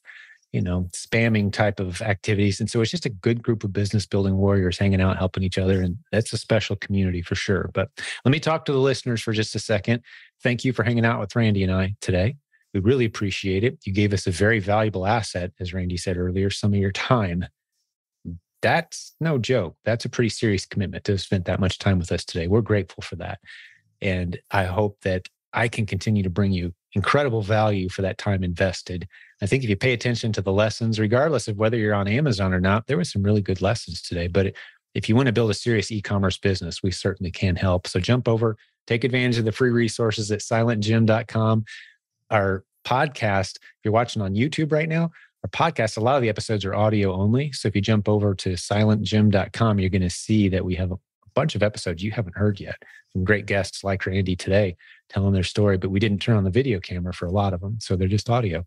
spamming type of activities. And so it's just a good group of business building warriors hanging out, helping each other. And that's a special community for sure. But let me talk to the listeners for just a second. Thank you for hanging out with Randy and I today. We really appreciate it. You gave us a very valuable asset, as Randy said earlier, some of your time. That's no joke. That's a pretty serious commitment to have spent that much time with us today. We're grateful for that. And I hope that I can continue to bring you incredible value for that time invested. I think if you pay attention to the lessons, regardless of whether you're on Amazon or not, there were some really good lessons today. But if you want to build a serious e-commerce business, we certainly can help. So jump over, take advantage of the free resources at silentjim.com. Our podcast, if you're watching on YouTube right now, our podcast, a lot of the episodes are audio only. So if you jump over to silentjim.com, you're going to see that we have a bunch of episodes you haven't heard yet. Some great guests like Randy today telling their story, but we didn't turn on the video camera for a lot of them. So they're just audio.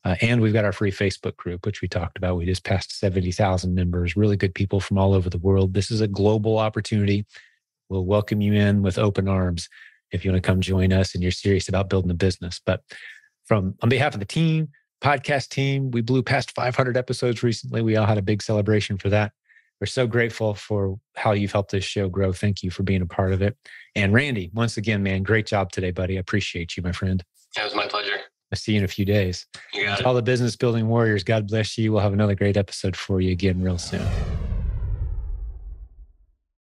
And we've got our free Facebook group, which we talked about. We just passed 70,000 members, really good people from all over the world. This is a global opportunity. We'll welcome you in with open arms if you want to come join us and you're serious about building a business. But on behalf of the team, podcast team, we blew past 500 episodes recently. We all had a big celebration for that. We're so grateful for how you've helped this show grow. Thank you for being a part of it. And Randy, once again, man, great job today, buddy. I appreciate you, my friend. It was my pleasure. I'll see you in a few days. You got it. To all the business building warriors, God bless you. We'll have another great episode for you again real soon.